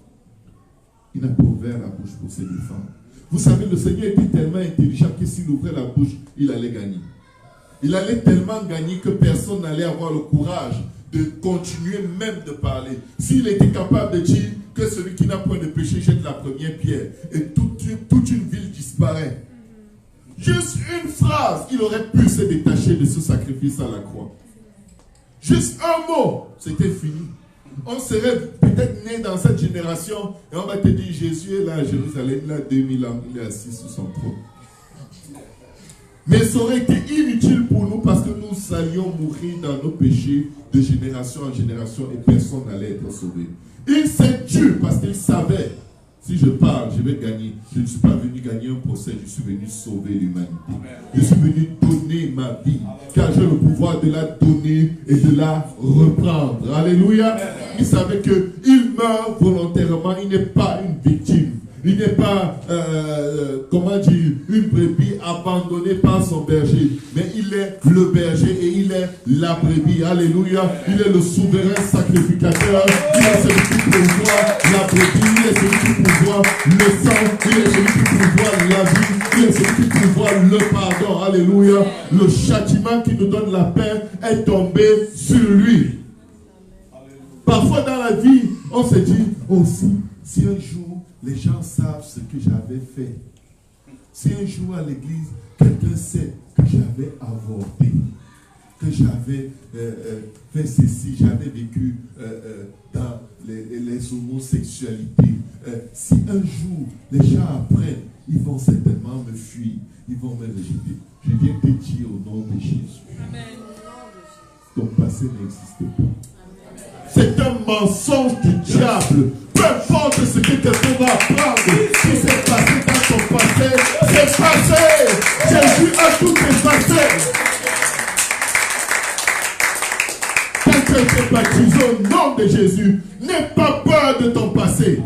Il n'a pas ouvert la bouche pour se défendre. Vous savez, le Seigneur était tellement intelligent que s'il ouvrait la bouche, il allait gagner. Il allait tellement gagner que personne n'allait avoir le courage de continuer même de parler. S'il était capable de dire que celui qui n'a point de péché jette la première pierre et toute une ville disparaît. Juste une phrase, il aurait pu se détacher de ce sacrifice à la croix. Juste un mot, c'était fini. On serait peut-être né dans cette génération et on va te dire Jésus est là à Jérusalem, là 2000 ans, il est assis sur son trône. Mais ça aurait été inutile pour nous parce que nous allions mourir dans nos péchés de génération en génération et personne n'allait être sauvé. Il s'est tué parce qu'il savait, si je parle, je vais gagner. Je ne suis pas venu gagner un procès, je suis venu sauver l'humanité. Je suis venu donner ma vie, car j'ai le pouvoir de la donner et de la reprendre. Alléluia. Il savait qu'il meurt volontairement, il n'est pas une victime. Il n'est pas, comment dire, une brebis abandonnée par son berger. Mais il est le berger et il est la brebis. Alléluia. Il est le souverain sacrificateur. Il est celui qui pourvoit la brebis. Il est celui qui pourvoit le sang. Il est celui qui pourvoit la vie. Il est celui qui pourvoit le pardon. Alléluia. Le châtiment qui nous donne la paix est tombé sur lui. Parfois dans la vie, on se dit aussi, si un jour, les gens savent ce que j'avais fait. Si un jour à l'église, quelqu'un sait que j'avais avorté, que j'avais fait ceci, j'avais vécu dans les homosexualités. Si un jour, les gens apprennent, ils vont certainement me fuir, ils vont me rejeter. Je viens te dire au nom de Jésus. Amen. Ton passé n'existe pas. C'est un mensonge du diable. Peu importe ce que quelqu'un va apprendre, si c'est passé dans ton passé, c'est passé. Jésus a tout effacé. Quand tu es baptisé au nom de Jésus, n'aie pas peur de ton passé.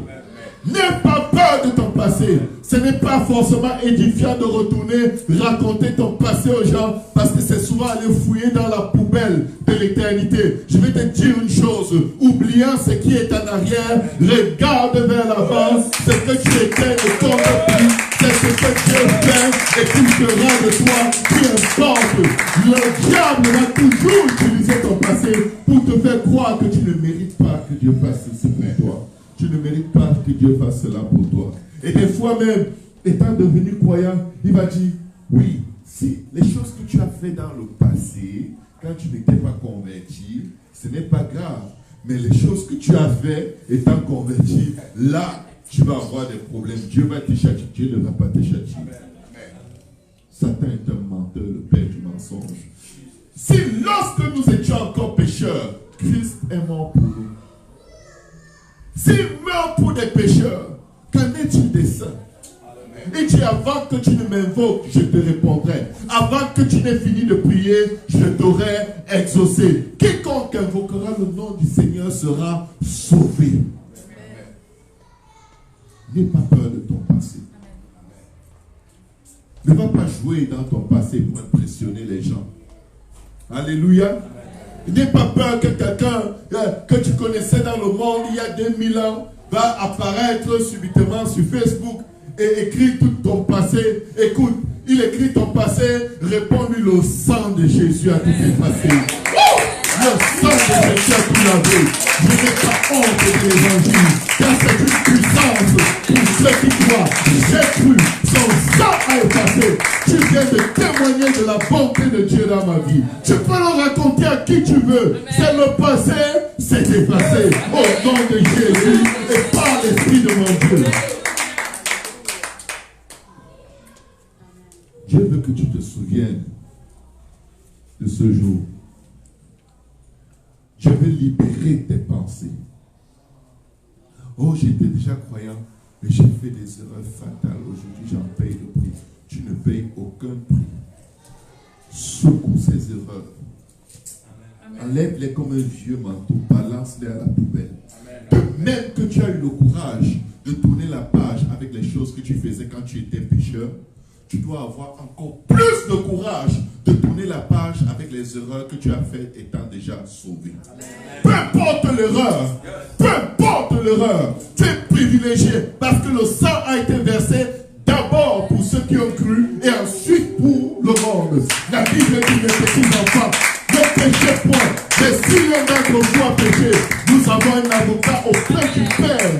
N'aie pas peur de ton passé. Ce n'est pas forcément édifiant de retourner raconter ton passé aux gens parce que c'est souvent aller fouiller dans la poubelle de l'éternité. Je vais te dire une chose, oubliant ce qui est en arrière, regarde vers l'avant, ce que tu étais ne compte plus, c'est ce que Dieu fait et qu'il fera de toi, peu importe. Le diable va toujours utiliser ton passé pour te faire croire que tu ne mérites pas que Dieu fasse ceci pour toi. Tu ne mérites pas que Dieu fasse cela pour toi. Et des fois même, étant devenu croyant, il va dire, oui, si les choses que tu as fait dans le passé, quand tu n'étais pas converti, ce n'est pas grave. Mais les choses que tu as fait étant converti, là, tu vas avoir des problèmes. Dieu va te châtier. Dieu ne va pas te châtier. Satan est un menteur, le père du mensonge. Si lorsque nous étions encore pécheurs, Christ est mort pour nous. S'il meurt pour des pécheurs, qu'en est-il des saints? Il dit, avant que tu ne m'invoques, je te répondrai. Avant que tu n'aies fini de prier, je t'aurai exaucé. Quiconque invoquera le nom du Seigneur sera sauvé. N'aie pas peur de ton passé. Ne va pas jouer dans ton passé pour impressionner les gens. Alléluia. N'aie pas peur que quelqu'un que tu connaissais dans le monde il y a 2000 ans va apparaître subitement sur Facebook et écrire tout ton passé. Écoute, il écrit ton passé, réponds-lui, le sang de Jésus a tout effacé. Le sang de Jésus a tout lavé. Je n'ai pas honte de l'évangile, car c'est une puissance pour ceux qui croient. J'ai cru, son sang a effacé. Tu viens de témoigner de la bonté de Dieu dans ma vie. Tu peux le raconter à qui tu veux. C'est le passé, c'est effacé au nom de Jésus et par l'Esprit de mon Dieu. Dieu veut que tu te souviennes de ce jour. Je veux libérer tes pensées. Oh, j'étais déjà croyant, mais j'ai fait des erreurs fatales. Aujourd'hui, j'en paye le prix. Tu ne payes aucun prix. Secoue ces erreurs. Enlève-les comme un vieux manteau. Balance-les à la poubelle. De même que tu as eu le courage de tourner la page avec les choses que tu faisais quand tu étais pécheur, tu dois avoir encore plus de courage de tourner la page avec les erreurs que tu as faites étant déjà sauvé. Peu importe l'erreur, tu es privilégié parce que le sang a été versé d'abord pour ceux qui ont cru et ensuite pour le monde. La Bible dit, mes petits enfants, ne péchez point, mais si l'un d'entre vous a péché, nous avons un avocat auprès du Père.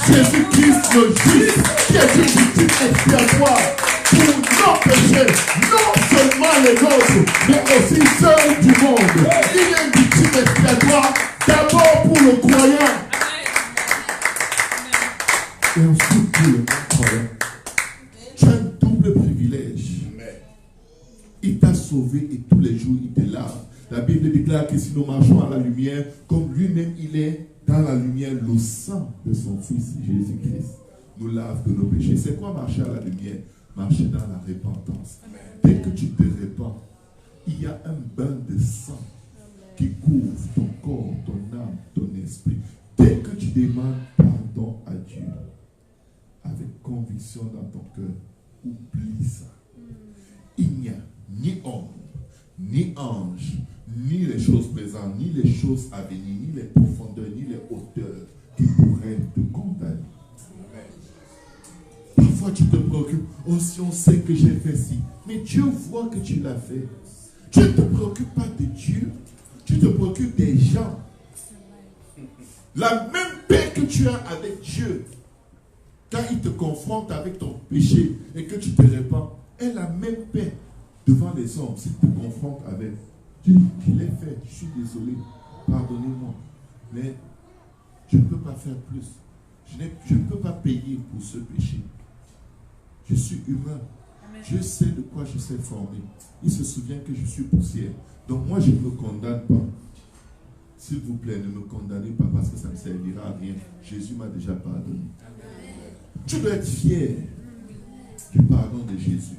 Jésus-Christ le juste, qui est une victime expiatoire pour nos péchés, non seulement les nôtres, mais aussi ceux du monde. Il est une victime expiatoire d'abord pour le croyant et ensuite pour le non-croyant. Tu as un double privilège. Il t'a sauvé et tous les jours il te lave. La Bible déclare que si nous marchons à la lumière, comme lui-même il est dans la lumière, le sang de son Fils Jésus-Christ nous lave de nos péchés. C'est quoi marcher à la lumière? Marcher dans la repentance. Dès que tu te répands, il y a un bain de sang qui couvre ton corps, ton âme, ton esprit. Dès que tu demandes pardon à Dieu, avec conviction dans ton cœur, oublie ça. Il n'y a ni homme, ni ange, ni les choses présentes, ni les choses à venir, ni les profondeurs, ni les hauteurs qui pourraient te condamner. Parfois tu te préoccupes, oh si on sait que j'ai fait ci, mais Dieu voit que tu l'as fait. Tu ne te préoccupes pas de Dieu, tu te préoccupes des gens. La même paix que tu as avec Dieu, quand il te confronte avec ton péché et que tu te répands, est la même paix devant les hommes s'il te confronte avec. Tu dis, je l'ai fait, je suis désolé, pardonnez-moi, mais je ne peux pas faire plus. Je ne peux pas payer pour ce péché. Je suis humain. Je sais de quoi je suis formé. Il se souvient que je suis poussière. Donc moi, je ne me condamne pas. S'il vous plaît, ne me condamnez pas parce que ça ne servira à rien. Jésus m'a déjà pardonné. Tu dois être fier du pardon de Jésus.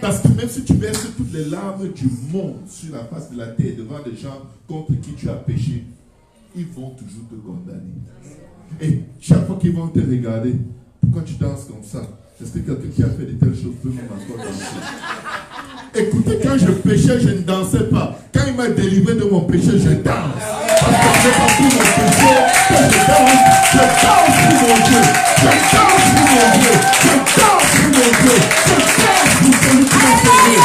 Parce que même si tu verses toutes les larmes du monde sur la face de la terre devant des gens contre qui tu as péché, ils vont toujours te condamner. Et chaque fois qu'ils vont te regarder, pourquoi tu danses comme ça? Est-ce que quelqu'un qui a fait de telles choses peut même encore danser? Écoutez, quand je péchais, je ne dansais pas. Quand il m'a délivré de mon péché, je danse. Parce que je n'ai pas pris mon péché, que je danse pour mon Dieu. Je danse pour mon Dieu. Je danse pour mon Dieu. Je danse pour celui qui m'a sauvé.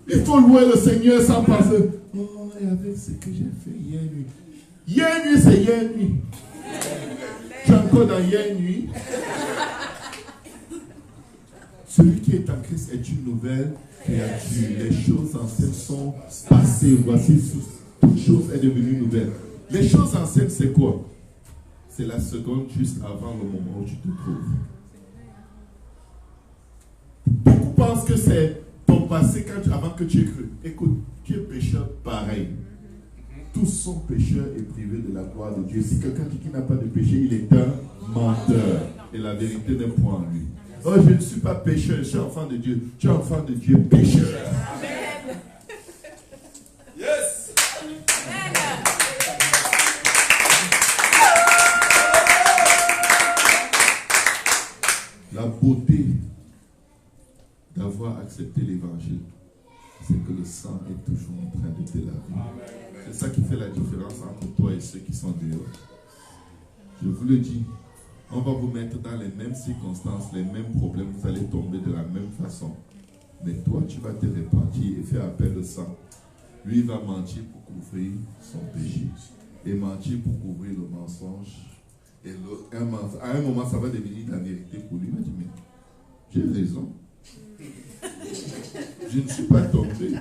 Il faut louer le Seigneur sans penser. Oh, et avec ce que j'ai fait hier nuit. Hier nuit, c'est hier nuit. Tu es encore dans hier nuit. Celui qui est en Christ est une nouvelle créature. Les choses anciennes sont passées. Voici, toute chose est devenue nouvelle. Les choses anciennes, c'est quoi? C'est la seconde juste avant le moment où tu te trouves. Beaucoup pensent que c'est ton passé avant que tu aies cru. Écoute, tu es pécheur pareil. Tous sont pécheurs et privés de la gloire de Dieu. Si quelqu'un dit qu'il n'a pas de péché, il est un menteur. Et la vérité n'est point en lui. Oh, je ne suis pas pécheur, je suis enfant de Dieu. Tu es enfant de Dieu, pécheur. Amen. Yes. La beauté d'avoir accepté l'évangile, c'est que le sang est toujours en train de te laver. C'est ça qui fait la différence entre toi et ceux qui sont dehors. Je vous le dis, on va vous mettre dans les mêmes circonstances, les mêmes problèmes, vous allez tomber de la même façon. Mais toi, tu vas te repentir et faire appel au sang. Lui, il va mentir pour couvrir son péché. Et mentir pour couvrir le mensonge. Et à un moment, ça va devenir la vérité pour lui. Il va dire, mais J'ai raison. Je ne suis pas tombé.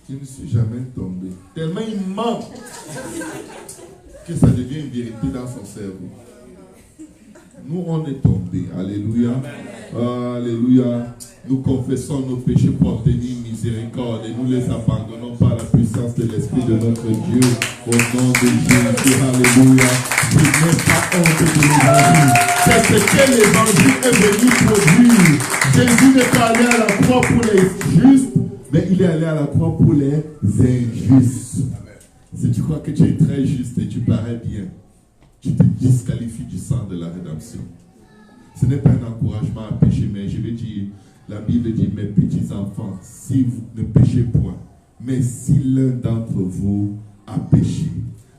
Je ne suis jamais tombé. Tellement il ment que ça devient une vérité dans son cerveau. Nous, on est tombés. Alléluia. Alléluia. Nous confessons nos péchés pour obtenir miséricorde et nous les abandonnons par la puissance de l'Esprit de notre Dieu. Au nom de Jésus. Alléluia. Je n'ai pas honte de l'évangile. C'est ce que l'évangile est venu produire. Jésus n'est pas allé à la croix pour les justes, mais il est allé à la croix pour les injustes. Si tu crois que tu es très juste et tu parais bien, tu te disqualifies du sang de la rédemption. Ce n'est pas un encouragement à pécher, mais je vais dire, la Bible dit, mes petits enfants, si vous ne péchez point, mais si l'un d'entre vous a péché.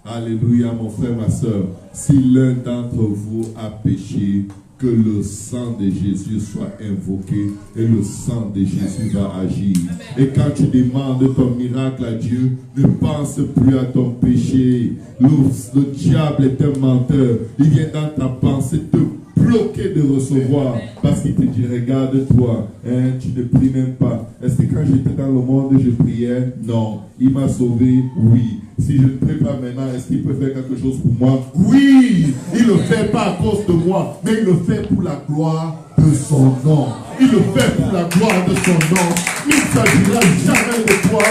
Alléluia, mon frère, ma soeur. Si l'un d'entre vous a péché, que le sang de Jésus soit invoqué et le sang de Jésus va agir. Et quand tu demandes ton miracle à Dieu, ne pense plus à ton péché. Le diable est un menteur. Il vient dans ta pensée te bloquer de recevoir parce qu'il te dit, regarde-toi, hein, tu ne pries même pas. Est-ce que quand j'étais dans le monde, je priais? Non. Il m'a sauvé? Oui. Si je ne prie pas maintenant, est-ce qu'il peut faire quelque chose pour moi? Oui. Il ne le fait pas à cause de moi, mais il le fait pour la gloire de son nom. Il le fait pour la gloire de son nom. Il ne s'agira jamais de toi.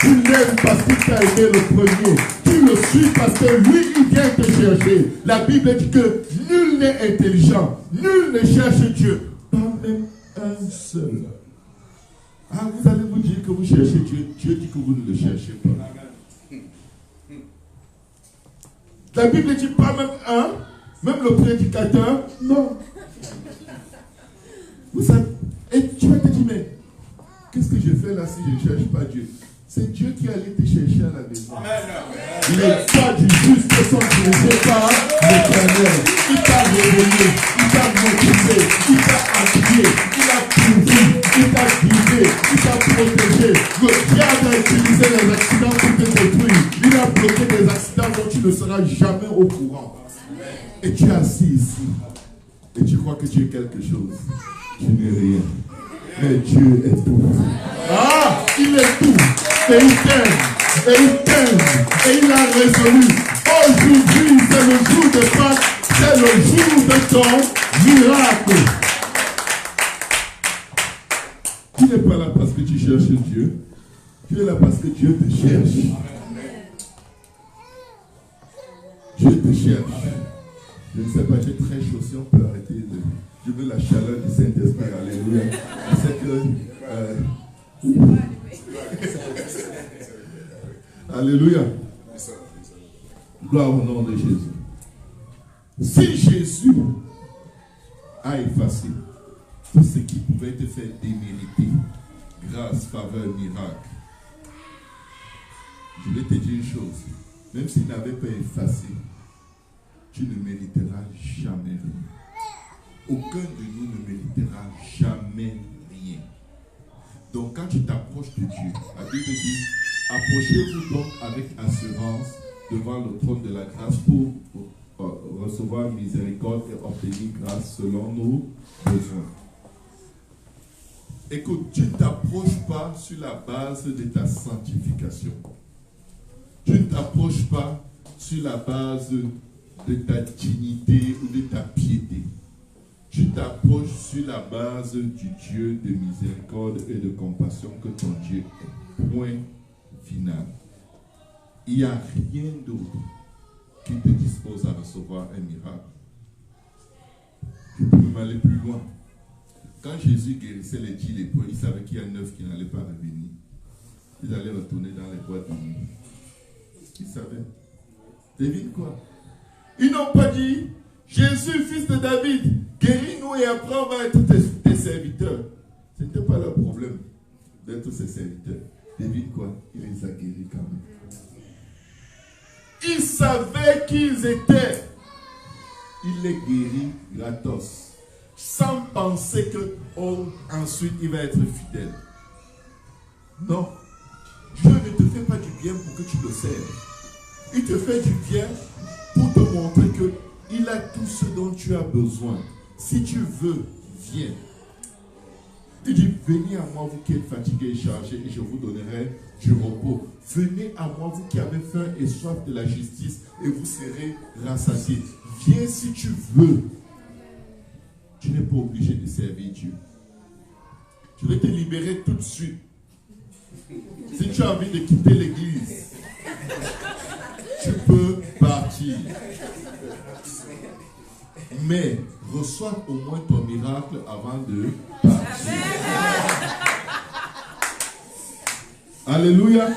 Tu l'aimes parce qu'il t'a aimé le premier. Tu le suis parce que lui, il vient te chercher. La Bible dit que nul n'est intelligent. Nul ne cherche Dieu. Pas même un seul. Ah, vous allez vous dire que vous cherchez Dieu. Dieu dit que vous ne le cherchez pas. La Bible dit pas même un. Même le prédicateur. Non. Vous savez, et tu vas te dire, mais qu'est-ce que je fais là si je ne cherche pas Dieu? C'est Dieu qui allait te chercher à la maison. Les pas du juste sont dirigés par l'Éternel. Il t'a réveillé, il t'a motivé, il t'a appuyé, il a pourvu, il t'a guidé, il t'a protégé. Le diable a utilisé les accidents pour te détruire. Il a bloqué des accidents dont tu ne seras jamais au courant. Et tu es assis ici. Et tu crois que tu es quelque chose. Tu n'es rien. Mais Dieu est tout. Ah, il est tout. Et il t'aime. Et il t'aime. Et il a résolu. Aujourd'hui, c'est le jour de Pâques. C'est le jour de ton miracle. Tu n'es pas là parce que tu cherches Dieu. Tu es là parce que Dieu te cherche. Dieu te cherche. Je ne sais pas, j'ai très chaud, si on peut arrêter. Je veux la chaleur du Saint-Esprit. Alléluia. Je sais que... Alléluia. Gloire au nom de Jésus. Si Jésus a effacé tout ce qui pouvait te faire démériter, grâce, faveur, miracle, je vais te dire une chose. Même s'il n'avait pas effacé, tu ne mériteras jamais rien. Aucun de nous ne méritera jamais rien. Donc quand tu t'approches de Dieu, la Bible dit, approchez-vous donc avec assurance devant le trône de la grâce pour recevoir miséricorde et obtenir grâce selon nos besoins. Écoute, tu ne t'approches pas sur la base de ta sanctification. Tu ne t'approches pas sur la base de ta dignité ou de ta piété. Tu t'approches sur la base du Dieu de miséricorde et de compassion que ton Dieu est. Point final. Il n'y a rien d'autre qui te dispose à recevoir un miracle. Je peux même aller plus loin. Quand Jésus guérissait les 10 lépreux, il savait qu'il y a 9 qui n'allaient pas revenir. Ils allaient retourner dans les boîtes de nuit. Il savait. Devine quoi? Ils n'ont pas dit, Jésus, fils de David, guéris-nous et après on va être tes serviteurs. Ce n'était pas leur problème d'être ses serviteurs. Devine quoi? Il les a guéris quand même. Ils savaient qui ils étaient. Il les guérit gratos. Sans penser que, oh, ensuite il va être fidèle. Non. Dieu ne te fait pas du bien pour que tu le serves. Il te fait du bien pour te montrer qu'il a tout ce dont tu as besoin. Si tu veux, viens. Il dit, venez à moi, vous qui êtes fatigués et chargés, et je vous donnerai du repos. Venez à moi, vous qui avez faim et soif de la justice, et vous serez rassasiés. Viens si tu veux. Tu n'es pas obligé de servir Dieu. Je vais te libérer tout de suite. Si tu as envie de quitter l'église, tu peux partir. Mais reçois au moins ton miracle avant de partir. Alléluia.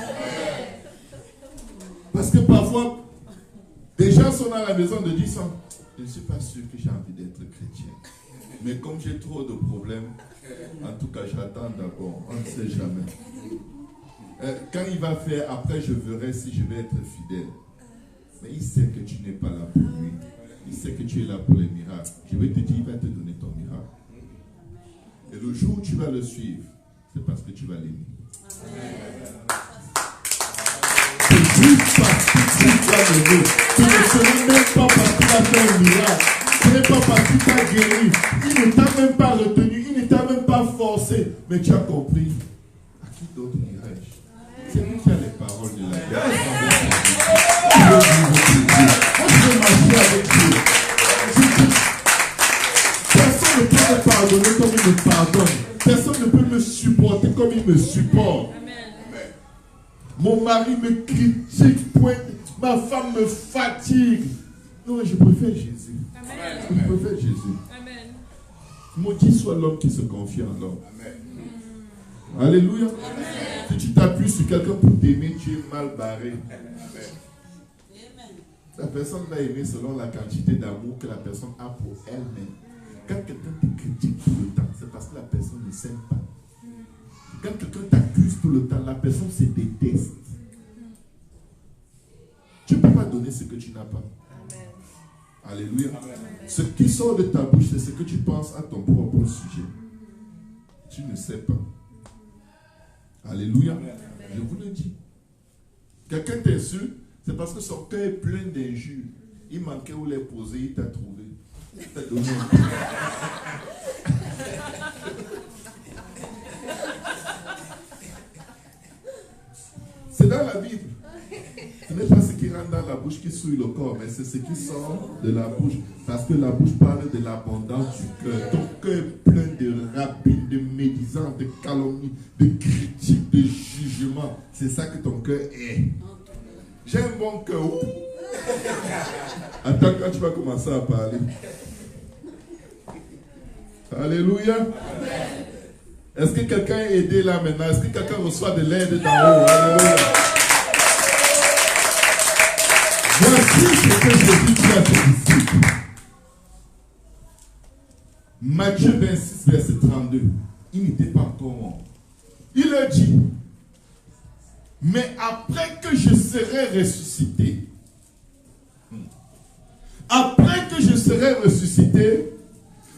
Parce que parfois, des gens sont à la maison de 10 ans. Je ne suis pas sûr que j'ai envie d'être chrétien. Mais comme j'ai trop de problèmes, en tout cas j'attends d'abord. On ne sait jamais. Quand il va faire, après je verrai si je vais être fidèle. Mais il sait que tu n'es pas là pour lui. Il sait que tu es là pour les miracles. Je vais te dire, il va te donner ton miracle. Et le jour où tu vas le suivre, c'est parce que tu vas l'aimer. C'est juste parce que tu vas l'aimer. Tu ne seras même pas parce qu'il a fait un miracle. Ce n'est pas parce qu'il t'a guéri. Il ne t'a même pas retenu. Il ne t'a même pas forcé. Mais tu as compris. À qui d'autre irais-je? C'est lui qui a les paroles de la grâce. Je vais marcher avec Dieu. Personne ne peut me pardonner comme il me pardonne. Personne ne peut me supporter comme il me supporte. Amen. Mon mari me critique, ma femme me fatigue. Non, je préfère Jésus. Amen. Je préfère Jésus. Amen. Maudit soit l'homme qui se confie en l'homme. Alléluia. Amen. Si tu t'appuies sur quelqu'un pour t'aimer, tu es mal barré. Amen. La personne va aimer selon la quantité d'amour que la personne a pour elle-même. Quand quelqu'un te critique tout le temps, c'est parce que la personne ne s'aime pas. Quand quelqu'un t'accuse tout le temps, la personne se déteste. Tu ne peux pas donner ce que tu n'as pas. Amen. Alléluia. Amen. Ce qui sort de ta bouche, c'est ce que tu penses à ton propre sujet. Tu ne sais pas. Alléluia. Amen. Je vous le dis. Quelqu'un t'insulte, c'est parce que son cœur est plein d'injures. Il manquait où les poser, il t'a trouvé. Il t'a donné un peu. C'est dans la Bible. Ce n'est pas ce qui rentre dans la bouche qui souille le corps, mais c'est ce qui sort de la bouche. Parce que la bouche parle de l'abondance du cœur. Ton cœur est plein de rapines, de médisances, de calomnies, de critiques, de jugements. C'est ça que ton cœur est. J'ai un bon cœur. Attends quand tu vas commencer à parler. Alléluia. Amen. Est-ce que quelqu'un est aidé là maintenant? Est-ce que quelqu'un reçoit de l'aide d'en haut? Alléluia. Voici ce que Jésus dit à ses disciples. Matthieu 26, verset 32. Il n'était pas encore mort. Il leur dit, mais après que je serai ressuscité,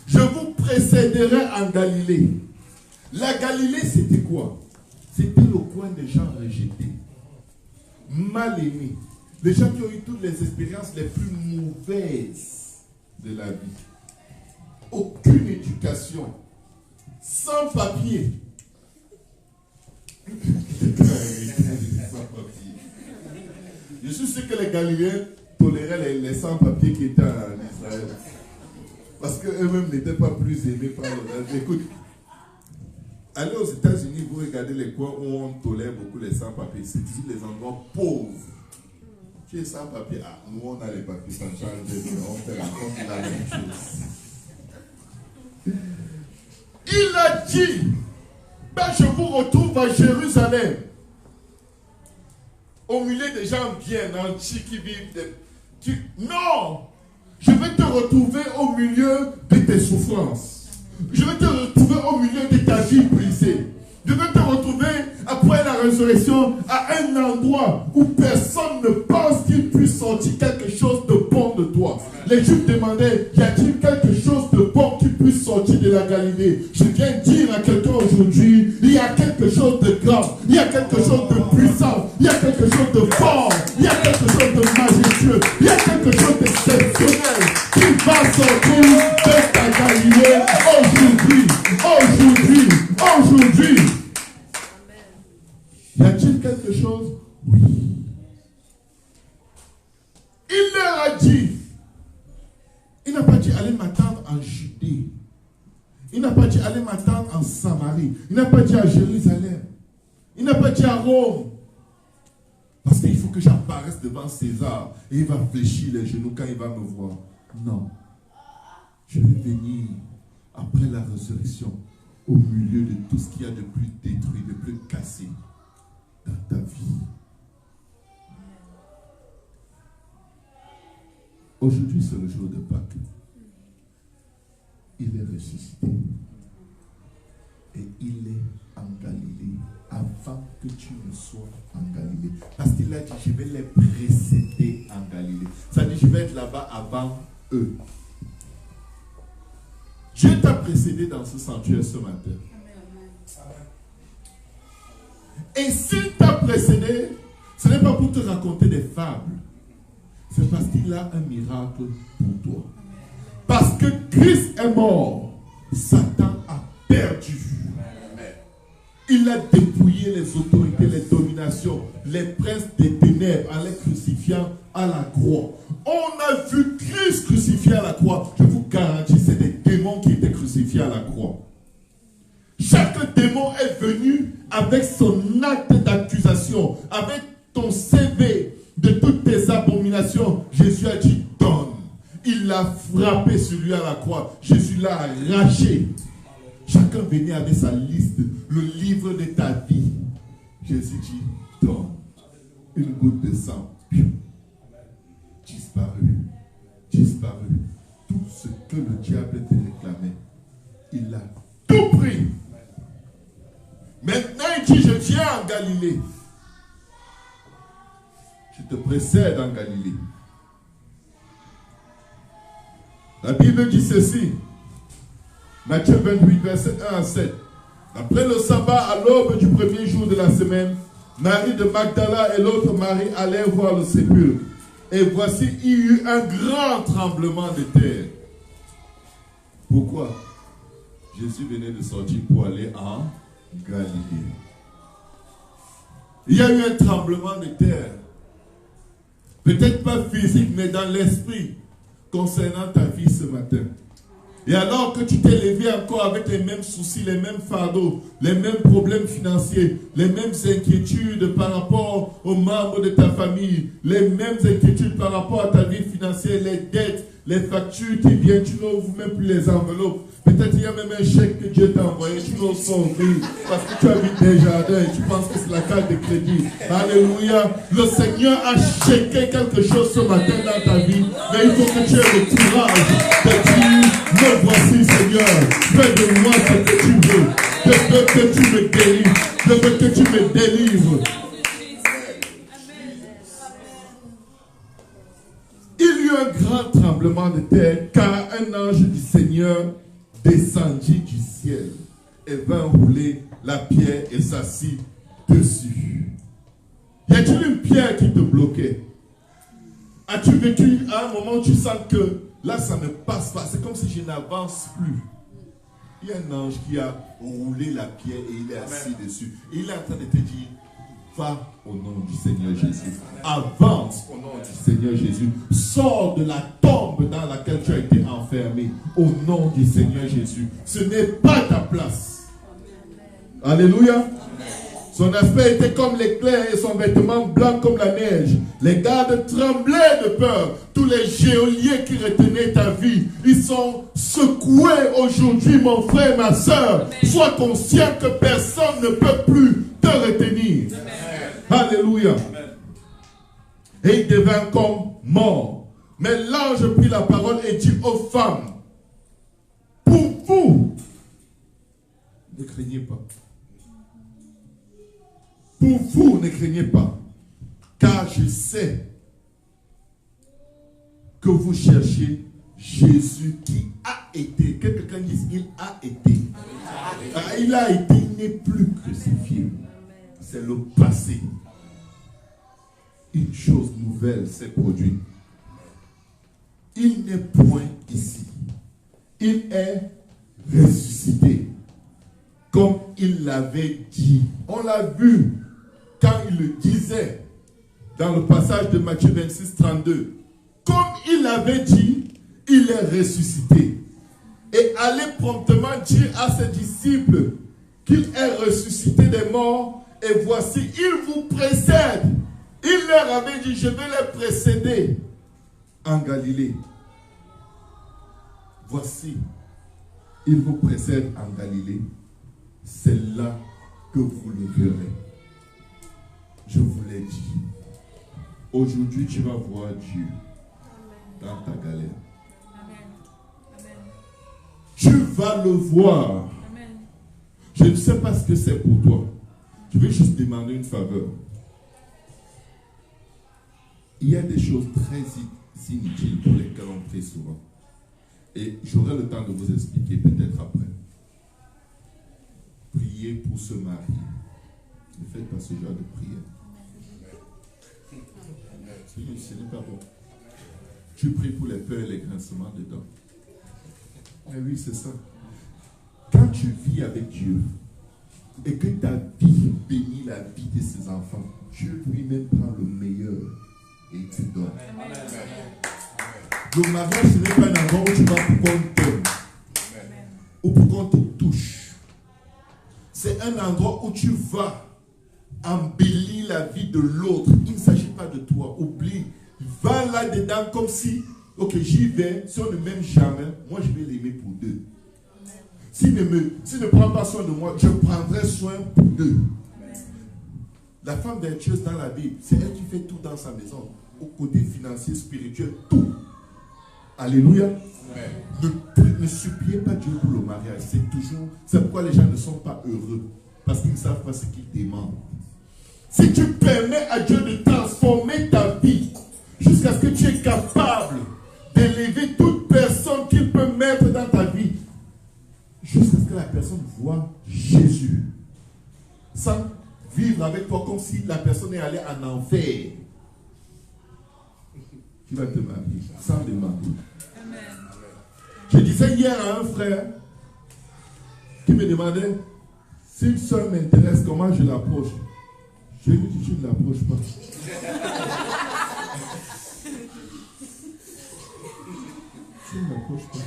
je vous précéderai en Galilée. La Galilée, c'était quoi? C'était le coin des gens rejetés, mal aimés. Les gens qui ont eu toutes les expériences les plus mauvaises de la vie. Aucune éducation. Sans papier. Je suis sûr que les Galiléens toléraient les sans-papiers qui étaient en Israël. Parce qu'eux-mêmes n'étaient pas plus aimés par le reste. Écoute, allez aux États-Unis, vous regardez les coins où on tolère beaucoup les sans-papiers. C'est les endroits pauvres. Tu es sans-papier. Ah, nous on a les papiers, ça change de vie. On fait encore la même chose. Il a dit, ben je vous retrouve à Jérusalem. Au milieu des gens bien entiers qui vivent Non! Je vais te retrouver au milieu de tes souffrances. Je vais te retrouver au milieu de ta vie brisée. Je vais te retrouver après la résurrection à un endroit où personne ne pense qu'il puisse sortir quelque chose de bon de toi. Les Juifs demandaient, y a-t-il quelque chose de bon qui puisse sortir de la Galilée? Je viens dire à quelqu'un aujourd'hui, il y a quelque chose de grand, il y a quelque chose de puissant, il y a quelque chose de fort, il y a quelque chose de majestueux, il y a quelque chose d'exceptionnel qui va sortir de ta Galilée. autres, oui. Il leur a dit, il n'a pas dit allez m'attendre en Judée. Il n'a pas dit allez m'attendre en Samarie. Il n'a pas dit à Jérusalem. Il n'a pas dit à Rome. Parce qu'il faut que j'apparaisse devant César. Et il va fléchir les genoux quand il va me voir. Non. Je vais venir après la résurrection au milieu de tout ce qu'il y a de plus détruit, de plus cassé dans ta vie. Aujourd'hui, c'est le jour de Pâques. Il est ressuscité. Et il est en Galilée avant que tu ne sois en Galilée. Parce qu'il a dit, je vais les précéder en Galilée. Ça dit, je vais être là-bas avant eux. Dieu t'a précédé dans ce sanctuaire ce matin. Et s'il t'a précédé, ce n'est pas pour te raconter des fables. C'est parce qu'il a un miracle pour toi. Parce que Christ est mort, Satan a perdu. Il a dépouillé les autorités, les dominations, les princes des ténèbres en les crucifiant à la croix. On a vu Christ crucifié à la croix. Je vous garantis, c'est des démons qui étaient crucifiés à la croix. Chaque démon est venu avec son acte d'accusation, avec ton CV de toutes tes abominations. Jésus a dit donne. Il l'a frappé sur lui à la croix. Jésus l'a arraché. Chacun venait avec sa liste, le livre de ta vie. Jésus dit, donne. Une goutte de sang. Disparu. Disparu. Tout ce que le diable te réclamait, il a tout pris. Maintenant, il dit, je viens en Galilée. Je te précède en Galilée. La Bible dit ceci. Matthieu 28, verset 1 à 7. Après le sabbat, à l'aube du premier jour de la semaine, Marie de Magdala et l'autre Marie allèrent voir le sépulcre. Et voici, il y eut un grand tremblement de terre. Pourquoi? Jésus venait de sortir pour aller en Galilée. Il y a eu un tremblement de terre. Peut-être pas physique, mais dans l'esprit, concernant ta vie ce matin. Et alors que tu t'es levé encore avec les mêmes soucis, les mêmes fardeaux, les mêmes problèmes financiers, les mêmes inquiétudes par rapport aux membres de ta famille, les mêmes inquiétudes par rapport à ta vie financière, les dettes, les factures qui viennent, tu n'ouvres même plus les enveloppes. Peut-être il y a même un chèque que Dieu t'a envoyé, tu n'oses pas ouvrir parce que tu habites des jardins et tu penses que c'est la carte de crédit. Alléluia. Le Seigneur a checké quelque chose ce matin dans ta vie, mais il faut que tu aies le courage de dire, me voici Seigneur, fais de moi ce que tu veux. Je veux que tu me guérisses, je veux que tu me délivres. Il y eut un grand tremblement de terre, car un ange du Seigneur descendit du ciel et vint rouler la pierre et s'assit dessus. Y a-t-il une pierre qui te bloquait? As-tu vécu à un moment où tu sens que là ça ne passe pas, c'est comme si je n'avance plus? Il y a un ange qui a roulé la pierre et il est assis dessus. Et il est en train de te dire, va au nom du Seigneur Jésus. Avance au nom du Seigneur Jésus. Sors de la tombe dans laquelle tu as été enfermé. Au nom du Seigneur Jésus. Ce n'est pas ta place. Alléluia. Son aspect était comme l'éclair et son vêtement blanc comme la neige. Les gardes tremblaient de peur. Tous les geôliers qui retenaient ta vie, ils sont secoués aujourd'hui, mon frère, ma soeur. Sois conscient que personne ne peut plus te retenir. Alléluia. Et il devint comme mort. Mais l'ange prit la parole et dit aux femmes, pour vous, ne craignez pas. Pour vous, ne craignez pas. Car je sais que vous cherchez Jésus qui a été. Que quelqu'un dise, il a été. Il a été, il n'est plus crucifié. C'est le passé. Une chose nouvelle s'est produite. Il n'est point ici. Il est ressuscité. Comme il l'avait dit. On l'a vu. quand il le disait dans le passage de Matthieu 26, 32, comme il avait dit, il est ressuscité. Et allez promptement dire à ses disciples qu'il est ressuscité des morts, et voici, il vous précède. Il leur avait dit, je vais les précéder en Galilée. Voici, il vous précède en Galilée. C'est là que vous le verrez. Je vous l'ai dit. Aujourd'hui, tu vas voir Dieu dans ta galère. Tu vas le voir. Je ne sais pas ce que c'est pour toi. Je vais juste demander une faveur. Il y a des choses très inutiles pour lesquelles on prie souvent. Et j'aurai le temps de vous expliquer peut-être après. Priez pour se marier. Ne faites pas ce genre de prière. Ce n'est pas bon. Tu pries pour les peurs et les grincements de dents. Mais oui, c'est ça. Quand tu vis avec Dieu et que ta vie bénit la vie de ses enfants, Dieu lui-même prend le meilleur et te donne. Le mariage, ce n'est pas un endroit où tu vas pour qu'on te donne ou pour qu'on te touche. C'est un endroit où tu vas embellir la vie de l'autre. Il ne s'agit pas de toi. Oublie. Va là-dedans comme si, ok, j'y vais. Si on ne m'aime jamais, moi je vais l'aimer pour deux. S'il ne prend pas soin de moi, je prendrai soin pour deux. La femme vertueuse dans la Bible, c'est elle qui fait tout dans sa maison. Au côté financier, spirituel, tout. Alléluia. Ne suppliez pas Dieu pour le mariage. C'est pourquoi les gens ne sont pas heureux. Parce qu'ils ne savent pas ce qu'ils demandent. Si tu permets à Dieu de transformer ta vie jusqu'à ce que tu es capable d'élever toute personne qu'il peut mettre dans ta vie, jusqu'à ce que la personne voit Jésus, sans vivre avec toi comme si la personne est allée en enfer, tu vas te marier sans demander. Je disais hier à un frère qui me demandait si une soeur m'intéresse, comment je l'approche. Je lui dis, tu ne l'approches pas. Tu ne l'approches pas.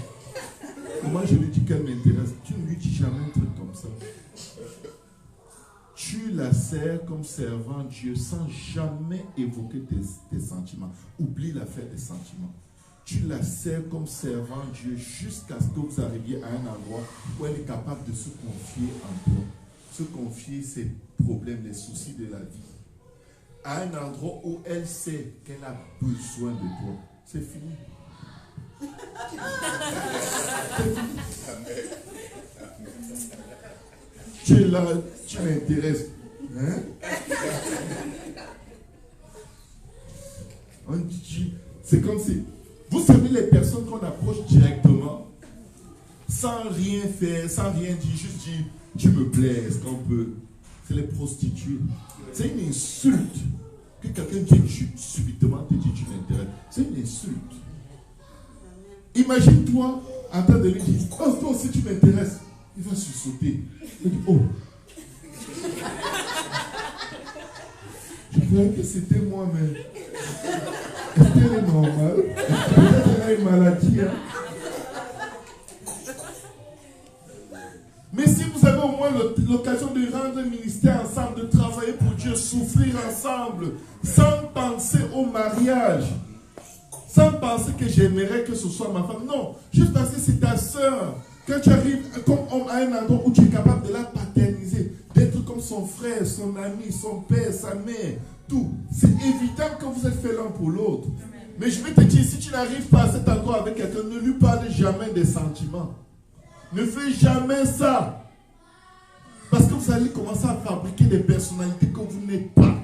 Comment je lui dis qu'elle m'intéresse? Tu ne lui dis jamais un truc comme ça. Tu la sers comme servant Dieu sans jamais évoquer tes sentiments. Oublie l'affaire des sentiments. Tu la sers comme servant Dieu jusqu'à ce que vous arriviez à un endroit où elle est capable de se confier en toi. Se confier ses problèmes, les soucis de la vie. À un endroit où elle sait qu'elle a besoin de toi. C'est fini. Tu es là, tu m'intéresses. Hein? C'est comme si... Vous savez les personnes qu'on approche directement, sans rien faire, sans rien dire, juste dire, tu me plais, est-ce qu'on peut... C'est les prostituées. C'est une insulte que quelqu'un vienne subitement te dire tu m'intéresses. C'est une insulte. Imagine-toi en train de lui dire, oh, toi aussi tu m'intéresses. Il va sursauter. Il dit, oh. Je croyais que c'était moi, mais est-ce qu'elle est normale? Peut-être qu'elle a une maladie. Hein? Mais si vous avez au moins l'occasion de rendre un ministère ensemble, de travailler pour Dieu, souffrir ensemble, sans penser au mariage, sans penser que j'aimerais que ce soit ma femme. Non, juste parce que c'est ta soeur. Quand tu arrives comme homme à un endroit où tu es capable de la paterniser, d'être comme son frère, son ami, son père, sa mère, tout. C'est évident que vous êtes fait l'un pour l'autre. Mais je vais te dire, si tu n'arrives pas à cet endroit avec quelqu'un, ne lui parle jamais des sentiments. Ne fais jamais ça. Parce que vous allez commencer à fabriquer des personnalités que vous n'êtes pas.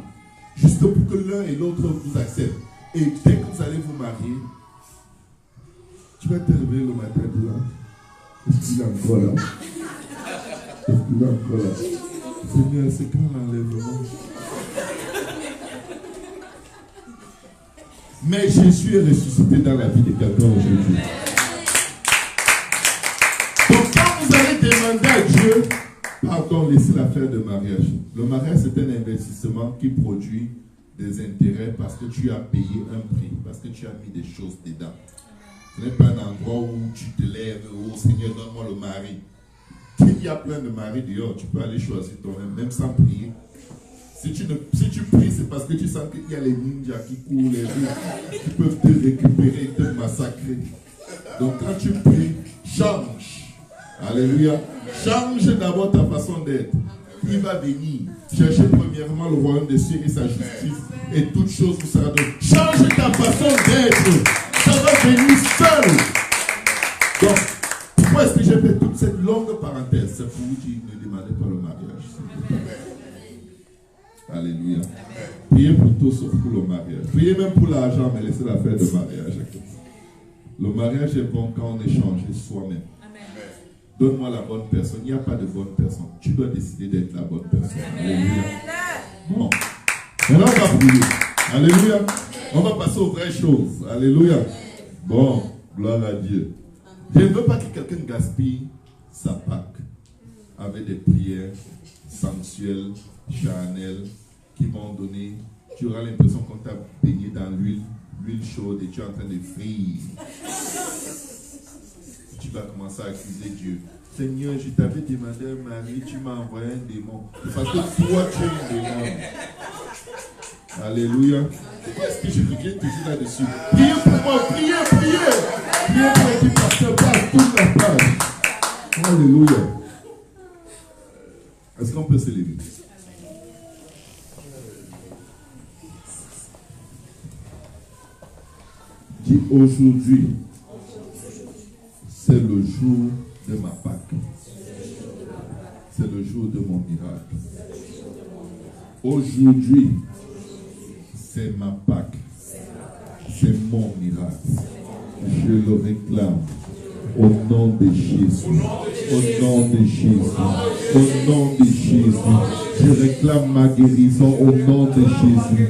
Juste pour que l'un et l'autre vous acceptent. Et dès que vous allez vous marier, tu vas te réveiller le matin et dire, est-ce qu'il est encore là? Est-ce qu'il est encore là? Seigneur, c'est quand l'enlèvement? Mais Jésus est ressuscité dans la vie de quelqu'un aujourd'hui. Donc quand vous allez demander à Dieu, Pardon, laissez l'affaire de mariage. Le mariage, c'est un investissement qui produit des intérêts parce que tu as payé un prix, parce que tu as mis des choses dedans. Ce n'est pas un endroit où tu te lèves, oh Seigneur, donne-moi le mari. Il y a plein de maris dehors, tu peux aller choisir toi-même, même sans prier. Si tu pries, c'est parce que tu sens qu'il y a les ninjas qui courent les rues, qui peuvent te récupérer et te massacrer. Donc quand tu pries, change. Alléluia. Change d'abord ta façon d'être. Il va venir chercher premièrement le royaume des cieux et sa justice, et toute chose vous sera donnée. Change ta façon d'être. Ça va venir seul. Donc, pourquoi est-ce que j'ai fait toute cette longue parenthèse? C'est pour vous qui ne demandez pas le mariage. Alléluia. Priez plutôt sauf pour le mariage. Priez même pour l'argent, mais laissez l'affaire de mariage. Le mariage est bon quand on est changé soi-même. Donne-moi la bonne personne. Il n'y a pas de bonne personne. Tu dois décider d'être la bonne personne. Alléluia. Bon. Maintenant, on va prier. Alléluia. On va passer aux vraies choses. Alléluia. Bon. Gloire à Dieu. Je ne veux pas que quelqu'un gaspille sa Pâque avec des prières sensuelles, charnelles, qui vont donner. Tu auras l'impression qu'on t'a baigné dans l'huile chaude et tu es en train de frire. Tu vas commencer à accuser Dieu. Seigneur, je t'avais demandé un mari, tu m'as envoyé un démon. Parce que toi, tu es un démon. Alléluia. Est-ce que je reviens toujours là-dessus? Priez pour moi, priez. Priez pour l'équipe pasteur, passe toute la page. Alléluia. Est-ce qu'on peut se lever? Dis aujourd'hui, c'est le jour de ma Pâque. C'est le jour de mon miracle. Aujourd'hui, c'est ma Pâque. C'est mon miracle. Je le réclame. Au nom de Jésus. Au nom de Jésus. Au nom de Jésus. Je réclame ma guérison au nom de Jésus.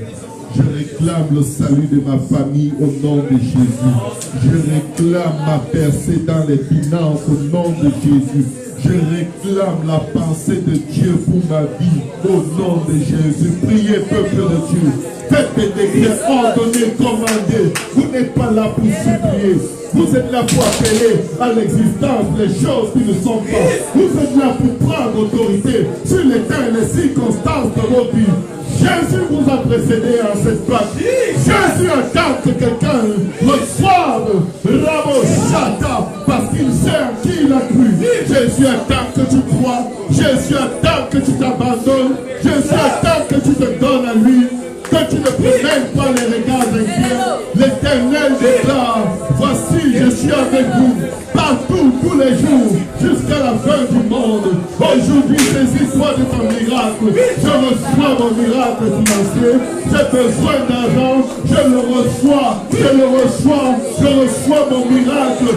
Je réclame le salut de ma famille au nom de Jésus. Je réclame ma percée dans les finances au nom de Jésus. Je réclame la pensée de Dieu pour ma vie au nom de Jésus. Priez, peuple de Dieu. Faites des décrets ordonnés, commandés. Vous n'êtes pas là pour supplier. Vous êtes là pour appeler à l'existence les choses qui ne sont pas. Vous êtes là pour prendre autorité sur les temps et les circonstances de vos vies. Jésus vous a précédé en cette place. Jésus attend que quelqu'un reçoive Rabo Shata parce qu'il sait en qui il a cru. Jésus attend que tu crois. Jésus attend que tu t'abandonnes. Jésus attend que tu te donnes à lui. Que tu ne promènes pas les regards inquiets. L'Éternel déclare, voici je suis avec vous partout, tous les jours, jusqu'à la fin du monde. Aujourd'hui, saisis-toi de ton miracle. Je reçois mon miracle financier. J'ai besoin d'argent. Je le reçois. Je le reçois. Je reçois mon miracle.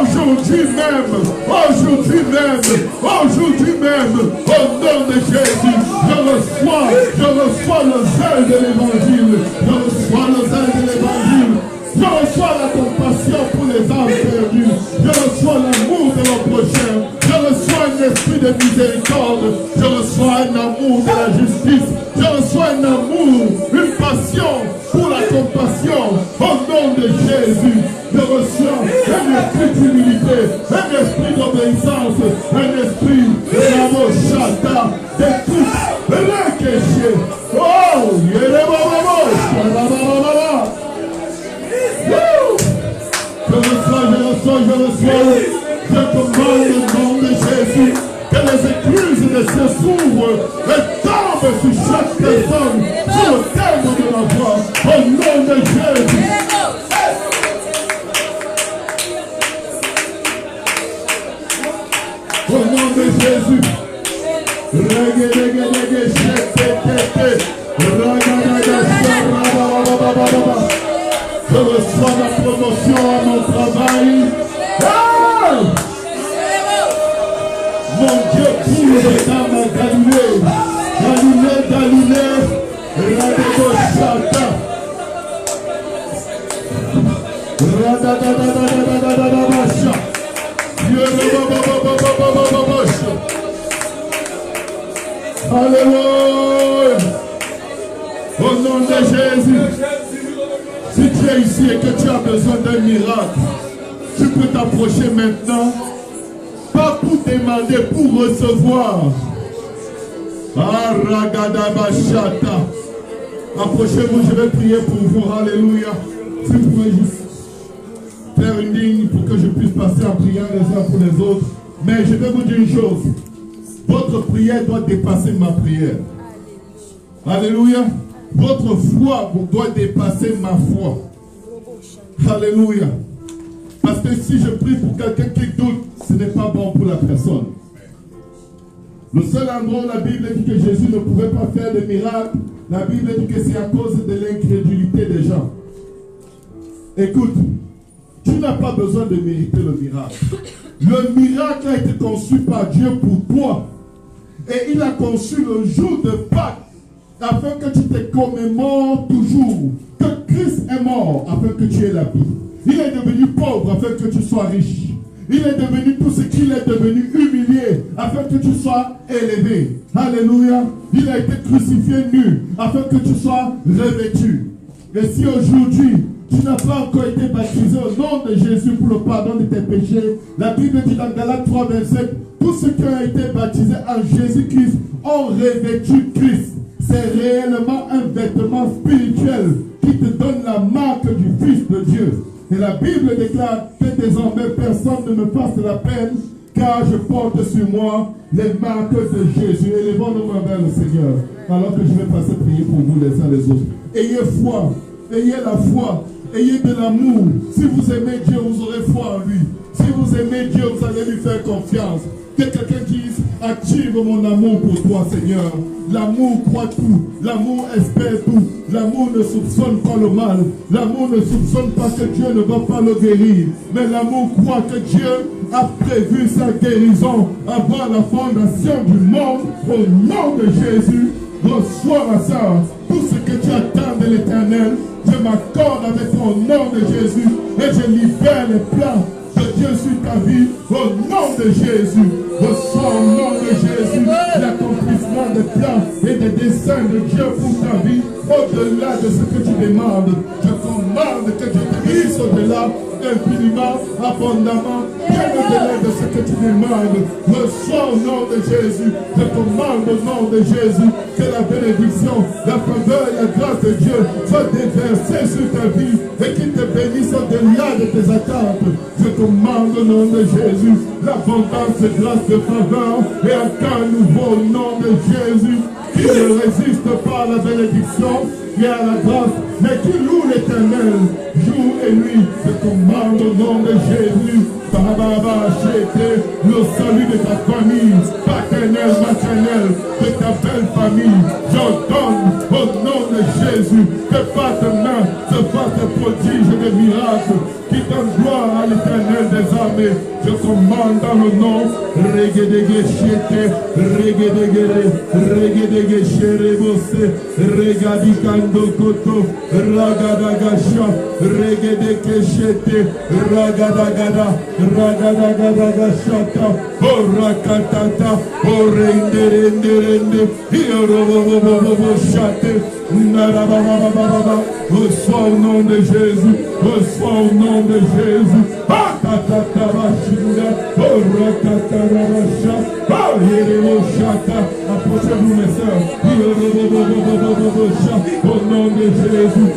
Aujourd'hui même. Aujourd'hui même. Aujourd'hui même. Au nom de Jésus. Je reçois le zèle de l'évangile. Je reçois le zèle de l'évangile. Je reçois la compassion pour les âmes perdues. Je reçois l'amour de mon prochain. Je reçois un esprit de miséricorde. Je reçois un amour de la justice. Je reçois un amour, une passion pour la compassion. Au nom de Jésus, je reçois un esprit d'humilité, un esprit d'obéissance, un esprit de l'amour chata, d'écoute, de l'inquiétude. Oh, je reçois. Je commande au nom de Jésus que les écluses de se s'ouvrent et tombent sur chaque personne, sur le terme de la voix, au nom de Jésus. Au nom de Jésus. Je reçois la promotion à mon travail. Hey! Mon Dieu, pour les dames à Galilée. Radego Shata. Radadadadadadadadadadadasha. Jésus. Si tu es ici et que tu as besoin d'un miracle, tu peux t'approcher maintenant. Pas pour demander, pour recevoir. Approchez-vous, je vais prier pour vous. Alléluia. Si vous pouvez juste faire une ligne pour que je puisse passer en prière les uns pour les autres. Mais je vais vous dire une chose. Votre prière doit dépasser ma prière. Alléluia. Votre foi doit dépasser ma foi. Alléluia. Parce que si je prie pour quelqu'un qui doute, ce n'est pas bon pour la personne. Le seul endroit où la Bible dit que Jésus ne pouvait pas faire de miracle, la Bible dit que c'est à cause de l'incrédulité des gens. Écoute, tu n'as pas besoin de mériter le miracle. Le miracle a été conçu par Dieu pour toi. Et il a conçu le jour de Pâques afin que tu te commémores toujours que Christ est mort afin que tu aies la vie. Il est devenu pauvre afin que tu sois riche. Il est devenu tout ce qu'il est devenu humilié afin que tu sois élevé. Alléluia. Il a été crucifié nu afin que tu sois revêtu. Et si aujourd'hui tu n'as pas encore été baptisé au nom de Jésus pour le pardon de tes péchés, la Bible dit dans Galates 3, 27, tous ceux qui ont été baptisés en Jésus-Christ ont revêtu Christ. C'est réellement un vêtement spirituel qui te donne la marque du Fils de Dieu. Et la Bible déclare que désormais personne ne me fasse la peine, car je porte sur moi les marques de Jésus. Élevons nos mains vers le Seigneur, alors que je vais passer prier pour vous les uns les autres. Ayez foi, ayez la foi, ayez de l'amour. Si vous aimez Dieu, vous aurez foi en lui. Si vous aimez Dieu, vous allez lui faire confiance. Que quelqu'un dise, active mon amour pour toi, Seigneur. L'amour croit tout, l'amour espère tout, l'amour ne soupçonne pas le mal, l'amour ne soupçonne pas que Dieu ne va pas le guérir, mais l'amour croit que Dieu a prévu sa guérison avant la fondation du monde. Au nom de Jésus, reçois ma soeur, tout ce que tu attends de l'Éternel, je m'accorde avec ton nom de Jésus et je libère les plans de Dieu sur ta vie, au nom de Jésus. Reçois au nom de Jésus l'accomplissement des plans et des desseins de Dieu pour ta vie, au-delà de ce que tu demandes. Je commande que Dieu te glisse au-delà, infiniment, abondamment, bien au-delà de ce que tu demandes. Reçois au nom de Jésus. Je commande au nom de Jésus que la bénédiction, la faveur et la grâce de Dieu soient déversées sur ta vie et qu'il te bénisse au-delà de tes attentes. Je commande au nom de Jésus l'abondance de grâce, de faveur et un cas nouveau au nom de Jésus qui ne résiste pas à la bénédiction et à la grâce, mais qui loue l'Éternel jour et nuit. Je commande au nom de Jésus, le salut de ta famille, paternelle, maternelle, de ta belle famille. J'ordonne au nom de Jésus que par ta main se fassent des prodiges et des miracles qui donnent gloire à l'Éternel des armées. Je commande dans le nom Regedegeshete, Regedegere, Regedegesherebose, Regadikando Koto, Ragadagasha, Regedekeshete, Ragadagada, Ragadagashata, Orakatata, Orenderende, Hioroboboboboshate, Narababababa. Reçois au nom de Jésus, reçois au nom de Jésus. Approchez-vous mes soeurs. Au nom de Jésus.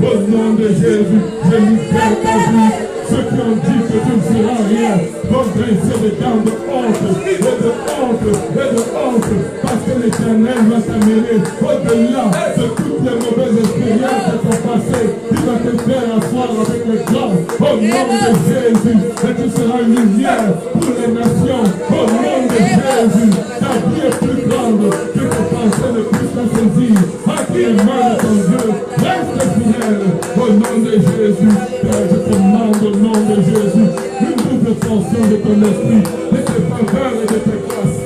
Au nom de Jésus, je libère ta vie. Ceux qui ont dit que tu ne feras rien vont dresser des dents de honte et de honte et de honte, parce que l'Éternel va t'amener au-delà de toutes les mauvaises expériences de ton passé. Il va te faire asseoir avec les grands au nom de Jésus, et tu seras une lumière pour les nations au nom de Jésus. Ta vie est plus grande que tes pensées ne puissent la saisir. Entre les mains de ton Dieu, reste fidèle au nom de Jésus. Père, je commande au nom de Jésus une double portion de ton esprit, de tes faveurs et de tes grâces.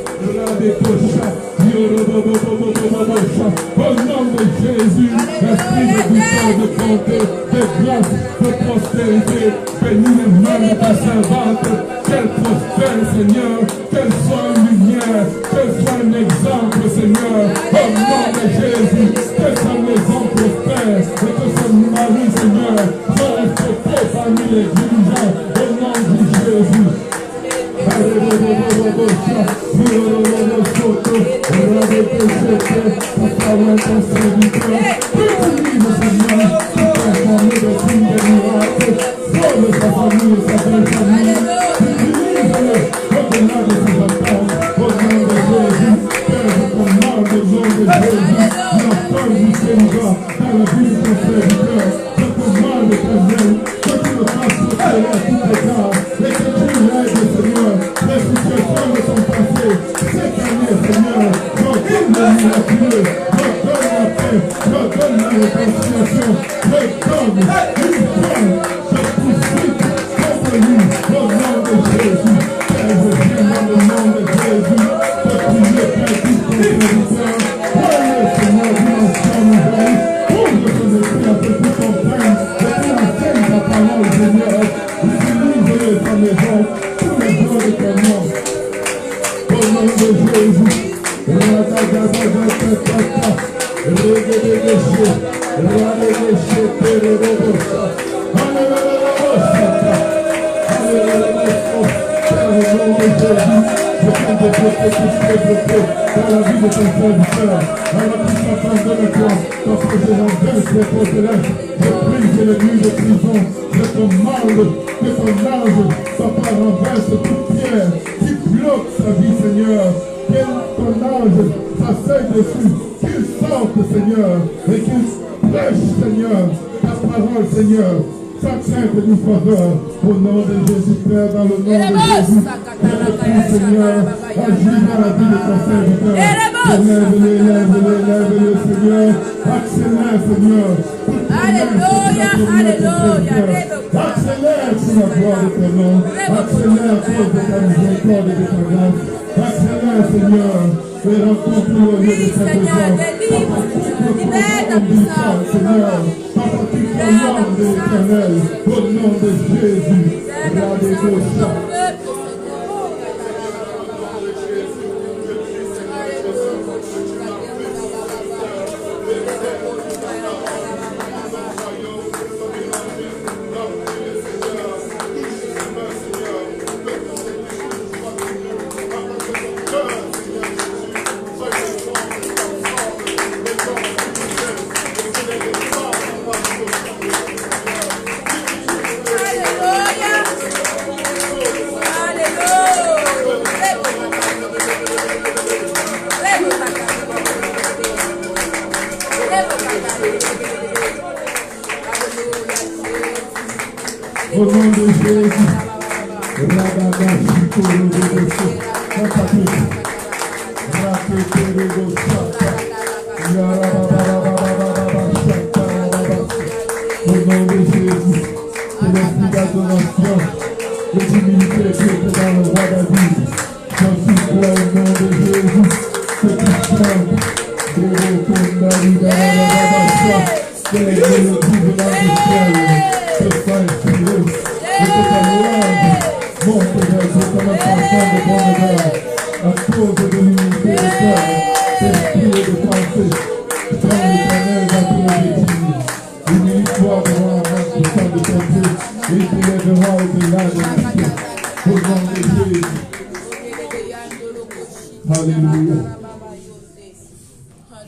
Au nom de Jésus, esprit de victoire, de bonté, de grâce, de prospérité, bénis les mains de ta servante, qu'elle prospère, Seigneur, qu'elle soit une lumière, qu'elle soit un exemple œuvre, Seigneur, au nom de Jésus, que sa maison prospère et que son mari, Seigneur, soit respecté parmi les dirigeants, au nom de Jésus.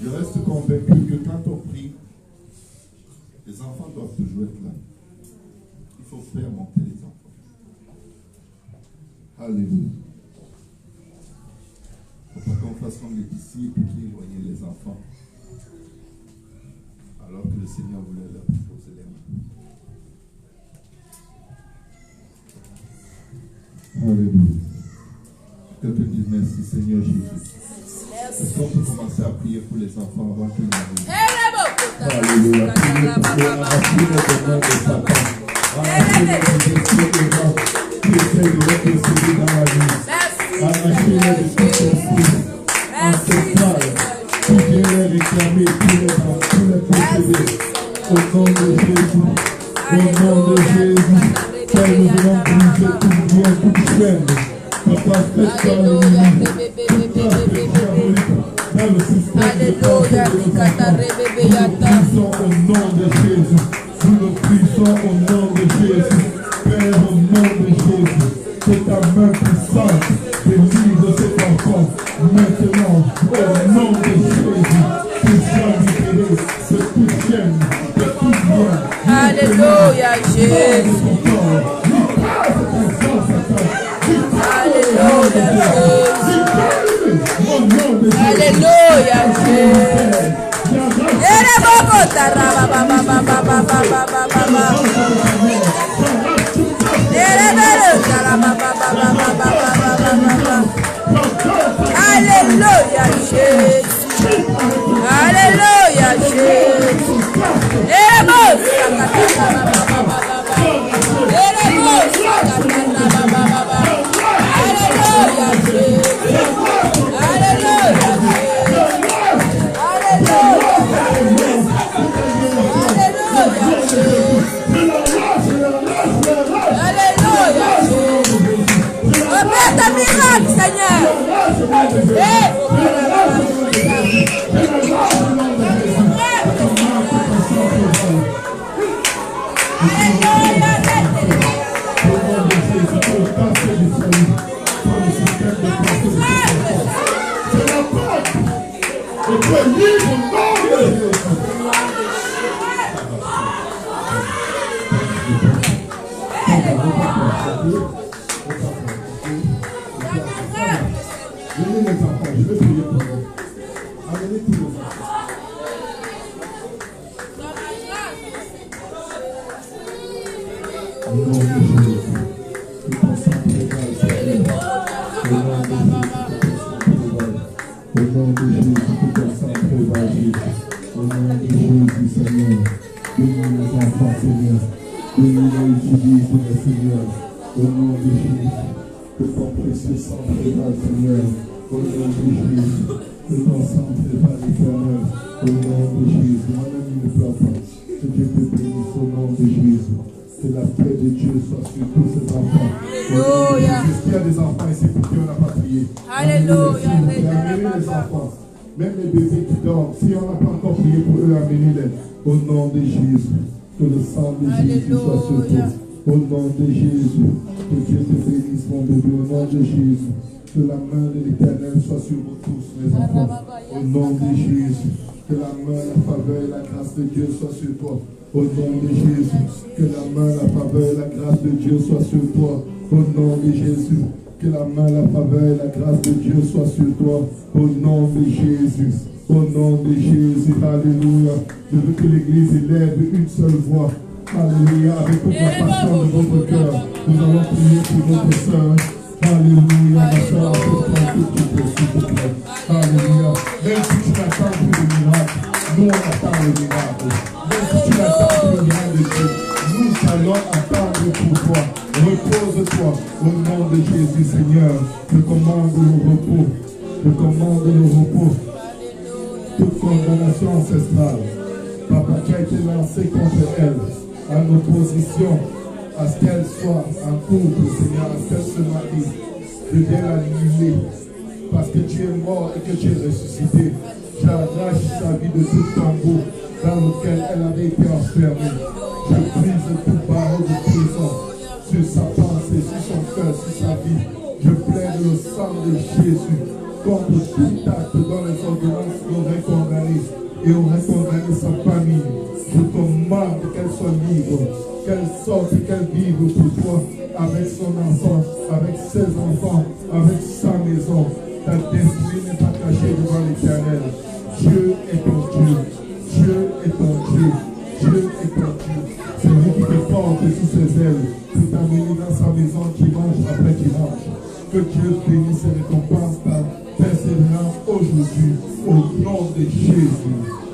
Je reste convaincu que quand on prie, les enfants doivent toujours être là. Il faut faire monter les enfants. Alléluia. Il ne faut pas qu'on fasse comme les disciples qui éloignaient les enfants, alors que le Seigneur voulait leur poser les mains. Alléluia. Quelqu'un dit merci Seigneur Jésus. Est-ce qu'on peut commencer à prier pour les enfants avant qu'ils n'arrivent? Alléluia. Priez pour eux, arrachez le nom de Satan. Arrachez les esprits de gens qui essaient de les posséder dans la vie. Arrachez-les de tout esprit ancestral qui vient les réclamer, qui les posséder. Au nom de Jésus. Au nom de Jésus. Père, nous voulons briser tout bien, toute chaîne. Papa, faites dans le monde. Toute place diabolique. dans le système. Alléluia, Rikata Rebebeyata. Nous le puissons au nom de Jésus. Nous le puissons au nom de Jésus. Père, au nom de Jésus, que ta main puissante délivre cet enfant maintenant, au nom de Jésus, qu'il soit libéré de toute chaîne, de tout bien. Alléluia, Jésus. Alléluia, Jésus. Alléluia, Jésus. Alléluia, Jésus. Alléluia, Jésus. Opère ta miracle, Seigneur. Venez les enfants, je vais prier pour vous. Amenez tous vos enfants. Au nom de Jésus, nous pensons préval, Seigneur. Au nom de Jésus, nous pensons préval, Jésus. Au nom de Jésus, Seigneur. Bénis les enfants, Seigneur. Bénis les utilisés, Seigneur. Au nom de Jésus, que ton précieux sang préval, Seigneur. Au nom de Jésus, que ton sang préval, Éternel. Au nom de Jésus, mon ami ne pleure pas. Que Dieu te bénisse au nom de Jésus. Que la paix de Dieu soit sur tous ces enfants. Alléluia. Est-ce qu'il y a des enfants ici pour qui on n'a pas prié? Alléluia. Amenez les enfants. Même les bébés qui dorment. Si on n'a pas encore prié pour eux, amenez-les. Au nom de Jésus. Que le sang de Jésus soit sur toi. Au nom de Jésus. Que Dieu te bénisse, mon bébé. Au nom de Jésus. Que la main de l'Éternel soit sur vous tous, mes enfants. Au nom de Jésus. Que la main, la faveur et la grâce de Dieu soit sur toi. Au nom de Jésus. Que la main, la faveur et la grâce de Dieu soit sur toi. Au nom de Jésus. Que la main, la faveur et la grâce de Dieu soit sur toi. Au nom de Jésus. Au nom de Jésus. Alléluia. Je veux que l'Église élève une seule voix. Alléluia. Avec toute la passion de votre cœur. Nous allons prier pour notre soeur. Alléluia, ma soeur, fais-toi tout ce que s'il te plaît. Alléluia. Même si tu n'attends plus de miracle, nous on attend le miracle. Même si tu n'attends plus rien de Dieu, nous allons attendre pour toi. Repose-toi au nom de Jésus, Seigneur. Je commande le repos. Je commande le repos. Toute condamnation ancestrale, Papa, qui a été lancée contre elle, en opposition à ce qu'elle soit en couple, Seigneur, à ce qu'elle se marie, de bien l'annuler, parce que tu es mort et que tu es ressuscité. J'arrache sa vie de tout tambour dans lequel elle avait été enfermée. Je brise tout barreau de prison sur sa pensée, sur son cœur, sur sa vie. Je plaide le sang de Jésus contre tout acte dans les ordonnances qui auraient condamné et aurait condamné sa famille. Je commande qu'elle soit libre, qu'elle sorte et qu'elle vive pour toi avec son enfant, avec ses enfants, avec sa maison. Ta destinée n'est pas cachée devant l'Éternel. Dieu est ton Dieu. Dieu est ton Dieu. Dieu est ton Dieu. C'est lui qui te porte sous ses ailes pour t'amener dans sa maison dimanche après dimanche. Que Dieu bénisse et récompense ta persévérance aujourd'hui au nom de Jésus.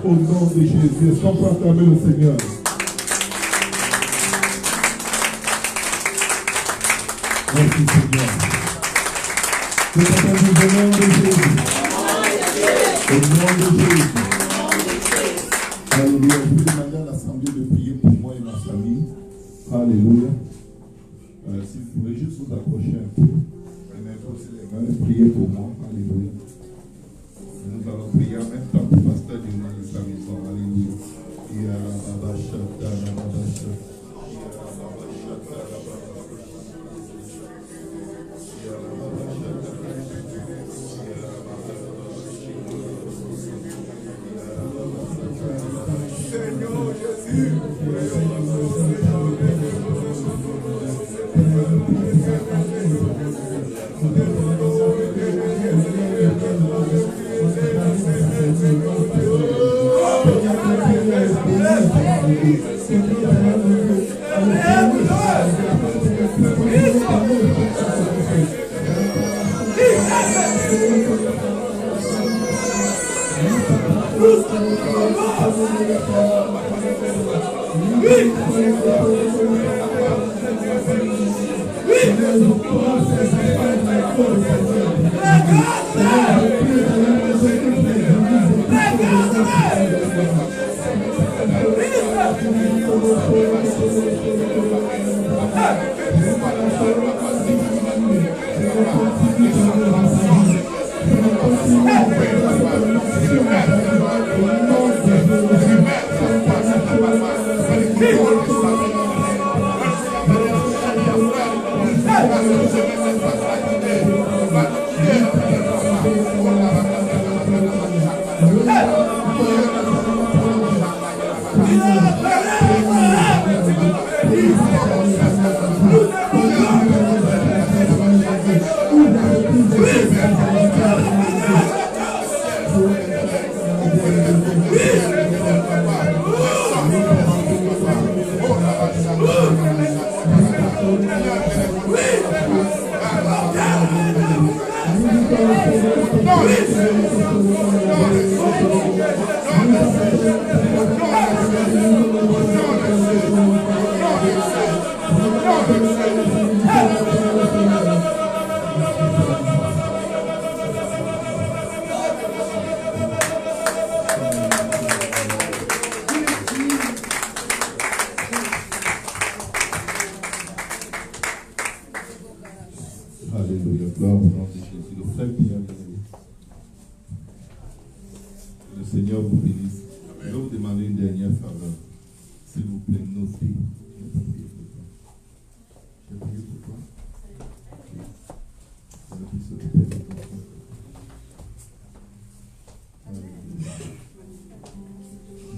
Au nom de Jésus. Est-ce qu'on peut acclamer le Seigneur? Merci Seigneur. Je t'appelle au nom de Jésus. Au nom de Jésus. Alléluia. Je vais demander à l'Assemblée de prier pour moi et ma famille. Alléluia. Si vous pouvez juste vous approcher un peu. Et m'imposer les mains et prier pour moi. Alléluia. Nous nous allons prier en même temps pour pasteur du nom de sa maison. Alléluia. Seigneur Jésus, Alléluia, gloire au nom de Jésus. Le frère bien-aimé, le Seigneur vous bénisse. Je vais vous demander une dernière faveur. S'il vous plaît, notez. Je vais prier pour toi.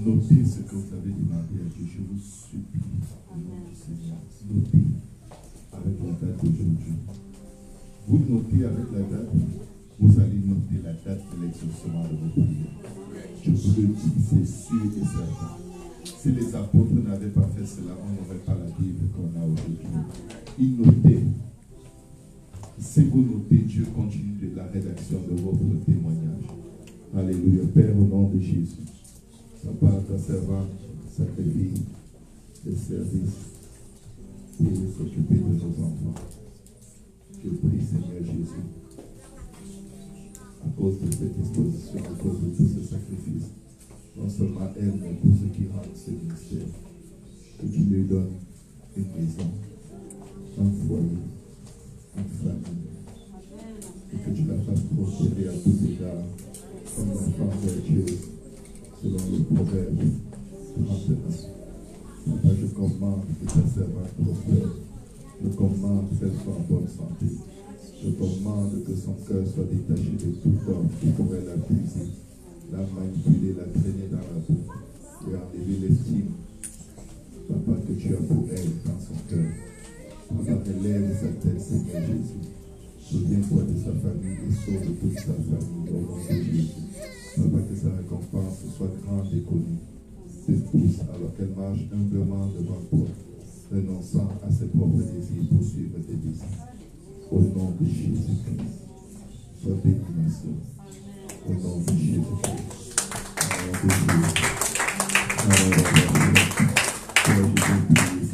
Notez ce que vous avez demandé à Dieu. Je vous supplie, au nom du Seigneur. Notez avec la date d'aujourd'hui. Vous notez avec la date, vous allez noter la date de l'exaucement de vos prières. Je vous le dis, c'est sûr et certain. Si les apôtres n'avaient pas fait cela, on n'aurait pas la Bible qu'on a aujourd'hui. Ils notaient. Si vous notez, Dieu continue de la rédaction de votre témoignage. Alléluia. Père, au nom de Jésus, Papa, ta servante sacrifie le service pour s'occuper de nos enfants. Je prie, Seigneur Jésus, à cause de cette disposition, à cause de tous ces sacrifices, non seulement elle, mais tous ceux qui rendent ce ministère, que tu lui donnes une maison, un foyer, une famille, et que tu la fasses prospérer à tous égards, comme l'enfant vertueuse, selon le proverbe 39. Papa, je commande que ta servante prospère. Je commande qu'elle soit en bonne santé. Je commande que son cœur soit détaché de tout homme qui pourrait l'accuser, la manipuler, la traîner dans la boue et enlever l'estime, Papa, que tu as pour elle dans son cœur. Papa, élève sa tête, Seigneur Jésus. Souviens-toi de sa famille et sauve toute sa famille au nom de Jésus. Papa, que sa récompense soit grande et connue. T'épouse alors qu'elle marche humblement devant toi, renonçant à ses propres désirs pour suivre tes désirs. Au nom de Jésus-Christ, sois béni, ma soeur. Au nom de Jésus-Christ. Au nom de Jésus.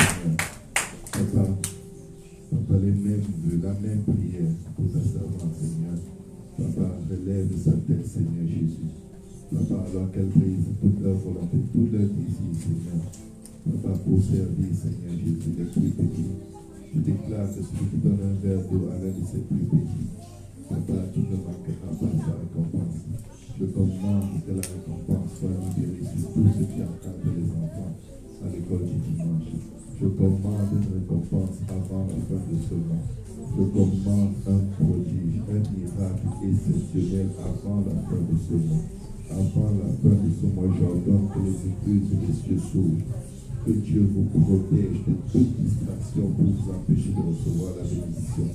Papa, les mêmes vœux, la même prière pour ta servante, Seigneur. Papa, relève sa tête, Seigneur Jésus. Papa, alors qu'elle brise toute leur volonté, tout leur désir, Seigneur. Papa, pour servir, Seigneur Jésus, les plus petits. Je déclare que celui qui donne un verre d'eau à l'un de ses plus petits, Papa, tu ne manqueras pas sa récompense. Je commande que la récompense soit libérée sur tout ce qui encadre les enfants à l'école du dimanche. Je commande une récompense avant la fin de ce mois. Je commande un prodige, un miracle exceptionnel avant la fin de ce mois. Avant la fin de ce mois, j'ordonne que les églises et les cieux s'ouvrent. Que Dieu vous protège de toute distraction pour vous empêcher de recevoir la bénédiction.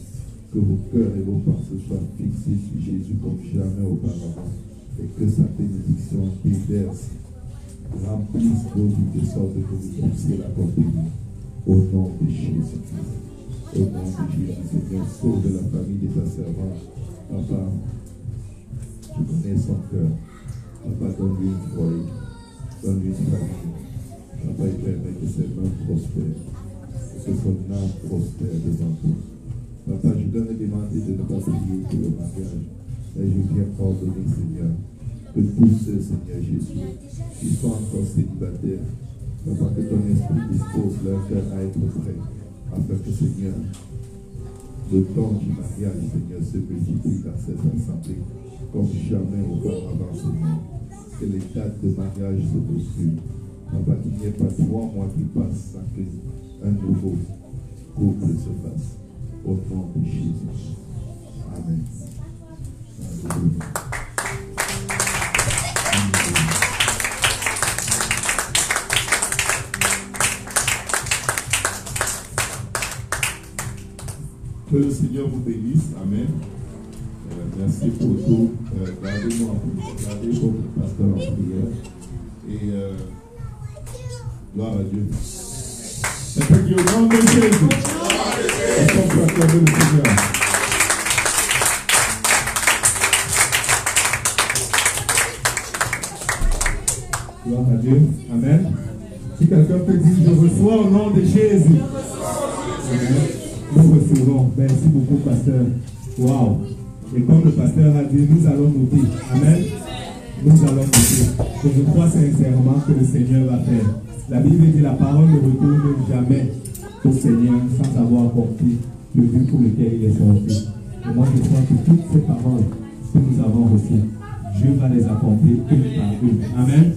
Que vos cœurs et vos pensées soient fixés sur Jésus comme jamais auparavant. Et que sa bénédiction déverse, remplisse vos vies de sorte que vous puissiez la contenir. Au nom de Jésus-Christ. Au nom de Jésus, Seigneur, sauve la famille de ta servante. Papa, tu connais son cœur. Papa, donne-lui une foyer. Donne-lui une famille. Papa, il permet que ses mains prospèrent. Que son âme prospère devant toi. Papa, je dois me demander de ne pas prier pour le mariage. Mais je viens ordonner, Seigneur, que tous ceux, Seigneur Jésus, qui sont encore célibataires, Papa, que ton esprit dispose leur cœur à être prêt, afin que, Seigneur, le don du mariage, Seigneur, se multiplie dans cette assemblée, comme jamais auparavant, Seigneur. Que les dates de mariage se bousculent. Papa, qu'il n'y ait pas 3 mois qui passent sans qu'un nouveau couple se fasse. Au nom de Jésus. Amen. Alléluia. Que le Seigneur vous bénisse. Amen. Merci pour tout. Gardez votre pasteur en prière. Et gloire à Dieu. C'est qui au nom de Jésus. Est-ce qu'on peut accorder le Seigneur? Gloire à Dieu. Amen. Si quelqu'un peut dire, je reçois au nom de Jésus. Amen. Nous recevons. Merci beaucoup, pasteur. Waouh. Et comme le pasteur a dit, nous allons noter. Amen. Nous allons noter. Et je crois sincèrement que le Seigneur va faire. La Bible dit la parole ne retourne jamais au Seigneur sans avoir accompli le but pour lequel il est sorti. Et moi je crois que toutes ces paroles que nous avons reçues, Dieu va les accomplir une par une. Amen.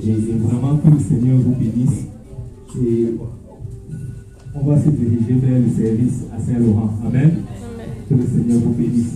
Et vraiment que le Seigneur vous bénisse. Et on va se diriger vers le service à Saint-Laurent. Amen. Que le Seigneur vous bénisse.